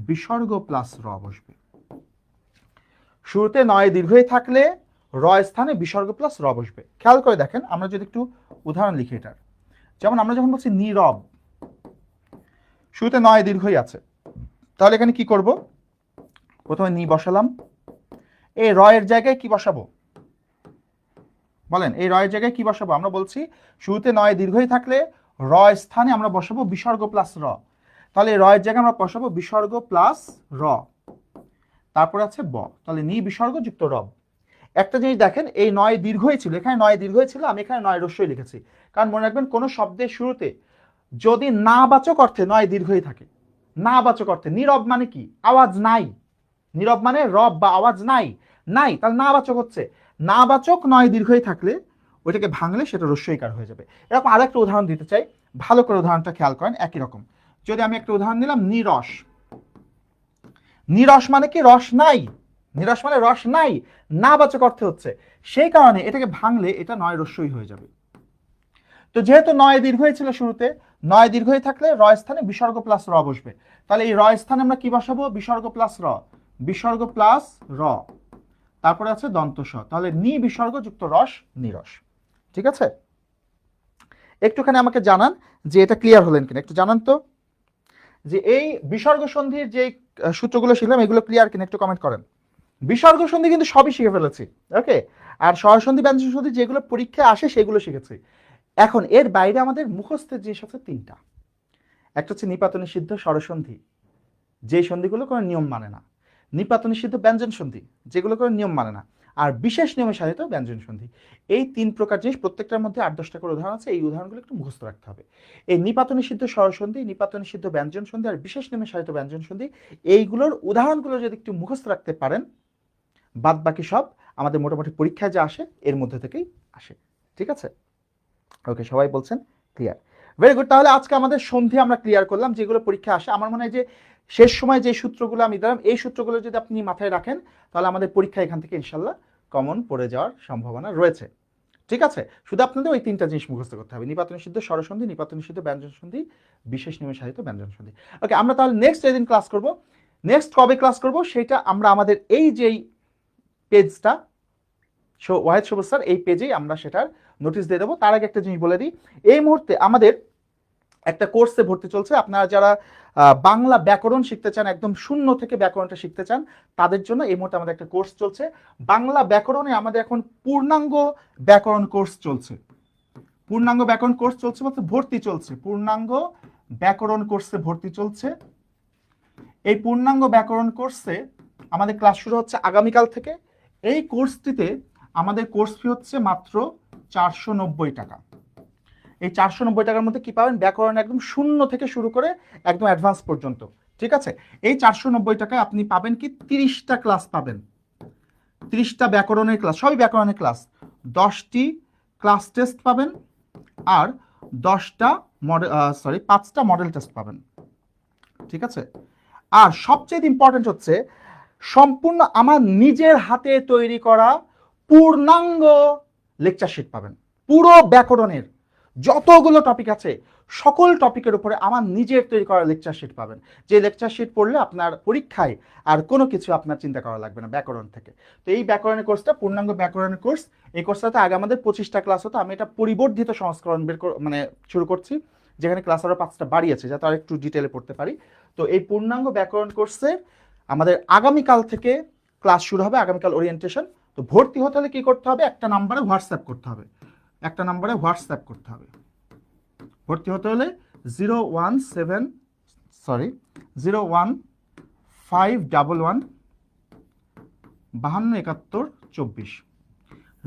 বিসর্গ প্লাস র বসবে। শুরুতে নয় দীর্ঘই থাকলে র স্থানে বিসর্গ প্লাস র বসবে। খেয়াল করে দেখেন, আমরা যদি একটু উদাহরণ লিখি এটার, যেমন আমরা যখন বলছি নীরব, শুরুতে নয় দীর্ঘই আছে, তাহলে এখানে কি করব, প্রথমে নি বসালাম, এই র এর জায়গায় কি বসাবো বলেন, এই র এর জায়গায় কি বসাবো? আমরা বলছি শুরুতে নয় দীর্ঘই থাকলে র স্থানে আমরা বসাবো বিসর্গ প্লাস র, তাহলে র এর জায়গায় আমরা বসাবো বিসর্গ প্লাস র, তারপর আছে ব, তাহলে নি বিসর্গ যুক্ত রব। একটা জিনিস দেখেন, এই নয় দীর্ঘই ছিল, এখানে নয় দীর্ঘই ছিল, আমি এখানে নয় রস্যই লিখেছি। কারণ মনে রাখবেন কোন শব্দের শুরুতে যদি নাবাচক অর্থে নয় দীর্ঘই থাকে, নাবাচক অর্থে, নীরব মানে কি, আওয়াজ নাই, নীরব মানে রব বা আওয়াজ নাই, নাই, তাহলে নাবাচক হচ্ছে, নাবাচক নয় দীর্ঘই থাকলে ওইটাকে ভাঙলে সেটা রস্যইকার হয়ে যাবে। এরকম আরো একটা উদাহরণ দিতে চাই, ভালো করে উদাহরণটা খেয়াল করেন। একই রকম যদি আমি একটা উদাহরণ দিলাম নিরস, নিরস মানে কি, রস নাই, নিরস মানে রস নাই, নাবাচক অর্থে হচ্ছে, সেই কারণে এটাকে ভাঙলে এটা নয় রস্যই হয়ে যাবে। তো যেহেতু নয় দীর্ঘই ছিল শুরুতে, নয় দীর্ঘই থাকলে র স্থানে বিসর্গ প্লাস র বসবে, তাহলে এই র স্থানে আমরা কি বসাবো, বিসর্গ প্লাস র, বিসর্গ প্লাস র, তারপরে আছে দন্ত স, তাহলে নি বিসর্গ যুক্ত রস, নিরস, ঠিক আছে। একটুখানি আমাকে জানান যে এটা ক্লিয়ার হলেন কিনা, একটু জানান তো যে এই বিসর্গ সন্ধির যে সূত্রগুলো শিখলাম এগুলো ক্লিয়ার কিনা, একটু কমেন্ট করেন। বিসর্গ সন্ধি কিন্তু সবই শিখে ফেলেছি, ওকে। আর স্বরসন্ধি ব্যঞ্জন সন্ধি যেগুলো পরীক্ষায় আসে সেগুলো শিখেছি। এখন এর বাইরে আমাদের মুখস্থের জিনিস আছে তিনটা। একটা হচ্ছে নিপাত নিষিদ্ধ স্বরসন্ধি, যে সন্ধিগুলো কোনো নিয়ম মানে না, নিপাত নিষিদ্ধ ব্যঞ্জন সন্ধি যেগুলো কোনো নিয়ম মানে না, আর বিশেষ নিয়মে সাধিত ব্যঞ্জন সন্ধি। এই তিন প্রকার জিনিস, প্রত্যেকটার মধ্যে 8-10টা করে উদাহরণ আছে, এই উদাহরণগুলো একটু মুখস্থ রাখতে হবে। এই নিপাত নিষিদ্ধ স্বরসন্ধি, নিপাত নিষিদ্ধ ব্যঞ্জন সন্ধি আর বিশেষ নিয়মে সাধিত ব্যঞ্জন সন্ধি, এইগুলোর উদাহরণগুলো যদি একটু মুখস্থ রাখতে পারেন, বাদ বাকি সব আমাদের মোটামুটি পরীক্ষায় যা আসে এর মধ্যে থেকেই আসে, ঠিক আছে। ওকে, সবাই বলছেন ক্লিয়ার, ভেরি গুড। তাহলে আজকে আমাদের সন্ধি আমরা ক্লিয়ার করলাম, যেগুলো পরীক্ষা আসে। আমার মনে হয় যে শেষ সময় যে সূত্রগুলো আমি দিলাম, এই সূত্রগুলো যদি আপনি মাথায় রাখেন তাহলে আমাদের পরীক্ষা এখান থেকে ইনশাল্লাহ কমন পড়ে যাওয়ার সম্ভাবনা রয়েছে, ঠিক আছে। শুধু আপনাদের ওই তিনটা জিনিস মুখস্থ করতে হবে, নিপাত নিষিদ্ধ স্বরসন্ধি, নিপাত নিষিদ্ধ ব্যঞ্জন সন্ধি, বিশেষ নিয়মে সাধিত ব্যঞ্জন সন্ধি। ওকে, আমরা তাহলে নেক্সট যেদিন ক্লাস করব, নেক্সট কবে ক্লাস করব সেটা আমরা আমাদের এই যেই পেজটা ওয়াহিদ সবুজ স্যার, এই পেজেই আমরা সেটার নোটিশ দিয়ে দেবো। তার আগে একটা জিনিস বলে দিই, এই মুহূর্তে আমাদের একটা কোর্সে ভর্তি চলছে। আপনারা যারা বাংলা ব্যাকরণ শিখতে চান, একদম শূন্য থেকে ব্যাকরণটা শিখতে চান, তাদের জন্য এই মুহূর্তে আমাদের একটা কোর্স চলছে। বাংলা ব্যাকরণে আমাদের এখন পূর্ণাঙ্গ ব্যাকরণ কোর্স চলছে, পূর্ণাঙ্গ ব্যাকরণ কোর্স চলছে বলতে ভর্তি চলছে, পূর্ণাঙ্গ ব্যাকরণ কোর্সে ভর্তি চলছে। এই পূর্ণাঙ্গ ব্যাকরণ কোর্সে আমাদের ক্লাস শুরু হচ্ছে আগামীকাল থেকে। এই কোর্সটিতে আমাদের কোর্স ফি হচ্ছে মাত্র 490 টাকা। এই 490 টাকার মধ্যে কি পাবেন, ব্যাকরণ একদম শূন্য থেকে শুরু করে একদম অ্যাডভান্স পর্যন্ত, ঠিক আছে। এই 490 টাকায় আপনি পাবেন কি 30টা ক্লাস পাবেন, 30টা ব্যাকরণের ক্লাস, সবই ব্যাকরণের ক্লাস, 10টি ক্লাস টেস্ট পাবেন আর 5টা মডেল টেস্ট পাবেন, ঠিক আছে। আর সবচেয়ে ইম্পর্টেন্ট হচ্ছে সম্পূর্ণ আমার নিজের হাতে তৈরি করা পূর্ণাঙ্গ লেকচার শিট পাবেন। পুরো ব্যাকরণের যতগুলো টপিক আছে সকল টপিকের উপরে আমার নিজের তৈরি করা লেকচার শিট পাবেন, যে লেকচার শিট পড়লে আপনার পরীক্ষায় আর কোনো কিছু আপনার চিন্তা করা লাগবে না ব্যাকরণ থেকে। তো এই ব্যাকরণের কোর্সটা পূর্ণাঙ্গ ব্যাকরণের কোর্স। এই কোর্সটাতে আগে আমাদের 25টা ক্লাস হতো, আমি এটা পরিবর্ধিত সংস্করণ মানে শুরু করছি, যেখানে ক্লাস আরও 5টা বাড়িয়েছে যাতে আর একটু ডিটেলে পড়তে পারি। তো এই পূর্ণাঙ্গ ব্যাকরণ কোর্সে আমাদের আগামীকাল থেকে ক্লাস শুরু হবে, আগামীকাল ওরিয়েন্টেশন। তো ভর্তি হতে হলে কি করতে হবে, একটা নাম্বারে হোয়াটসঅ্যাপ করতে হবে, একটা নাম্বারে হোয়াটসঅ্যাপ করতে হবে। ভর্তি হতে হলে 01511 527124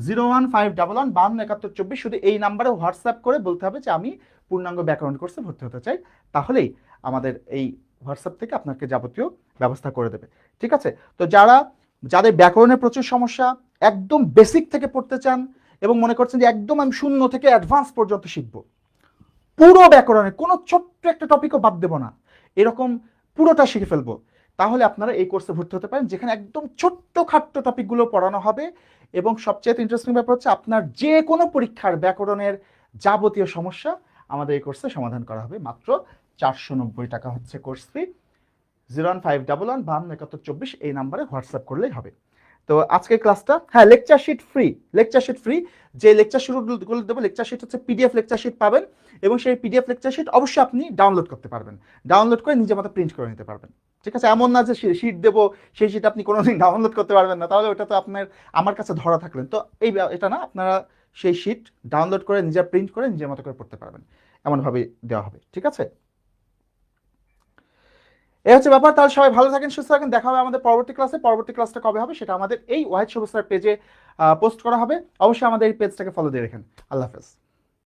01511 527124 শুধু এই নাম্বারে হোয়াটসঅ্যাপ করে বলতে হবে যে আমি পূর্ণাঙ্গ ব্যাকরণ কোর্সে ভর্তি হতে চাই, তাহলেই আমাদের এই হোয়াটসঅ্যাপ থেকে আপনাকে যাবতীয় ব্যবস্থা করে দেবে। ঠিক আছে? তো যাদের ব্যাকরণের প্রচুর সমস্যা, একদম বেসিক থেকে পড়তে চান এবং মনে করছেন যে একদম আমি শূন্য থেকে অ্যাডভান্স পর্যন্ত শিখব, পুরো ব্যাকরণের কোনো ছোট্ট একটা টপিকও বাদ দেব না, এরকম পুরোটা শিখে ফেলবো, তাহলে আপনারা এই কোর্সে ভর্তি হতে পারেন, যেখানে একদম ছোট্ট খাট্ট টপিকগুলো পড়ানো হবে। এবং সবচেয়ে ইন্টারেস্টিং ব্যাপার হচ্ছে আপনার যে কোনো পরীক্ষার ব্যাকরণের যাবতীয় সমস্যা আমাদের এই কোর্সে সমাধান করা হবে। মাত্র 490 টাকা হচ্ছে কোর্স ফি। 01511 527124 এই নাম্বারে হোয়াটসঅ্যাপ করলেই হবে। তো আজকের ক্লাসটা, হ্যাঁ, লেকচার শিট ফ্রি। যে লেকচার শুরুগুলো দেবো, লেকচার শিট হচ্ছে পিডিএফ লেকচার শিট পাবেন, এবং সেই পিডিএফ লেকচার শিট অবশ্যই আপনি ডাউনলোড করতে পারবেন, ডাউনলোড করে নিজের মতো প্রিন্ট করে নিতে পারবেন। ঠিক আছে? এমন না যে শিট দেবো সেই শিট আপনি কোনোদিন ডাউনলোড করতে পারবেন না, তাহলে ওটা তো আমার কাছে ধরা থাকলেন। তো এটা না, আপনারা সেই শিট ডাউনলোড করে নিজের প্রিন্ট করে নিজের মতো করে পড়তে পারবেন, এমনভাবে দেওয়া হবে। ঠিক আছে? এই হচ্ছে ব্যাপার। তাহলে সবাই ভালো থাকেন, সুস্থ থাকেন, দেখা হবে আমাদের পরবর্তী ক্লাসে। পরবর্তী ক্লাসটা কবে হবে সেটা আমাদের এই ওয়াহিদ সবুজ স্যার পেজে পোস্ট করা হবে। অবশ্যই আমাদের এই পেজটাকে ফলো দিয়ে রাখেন। আল্লাহ হাফেজ।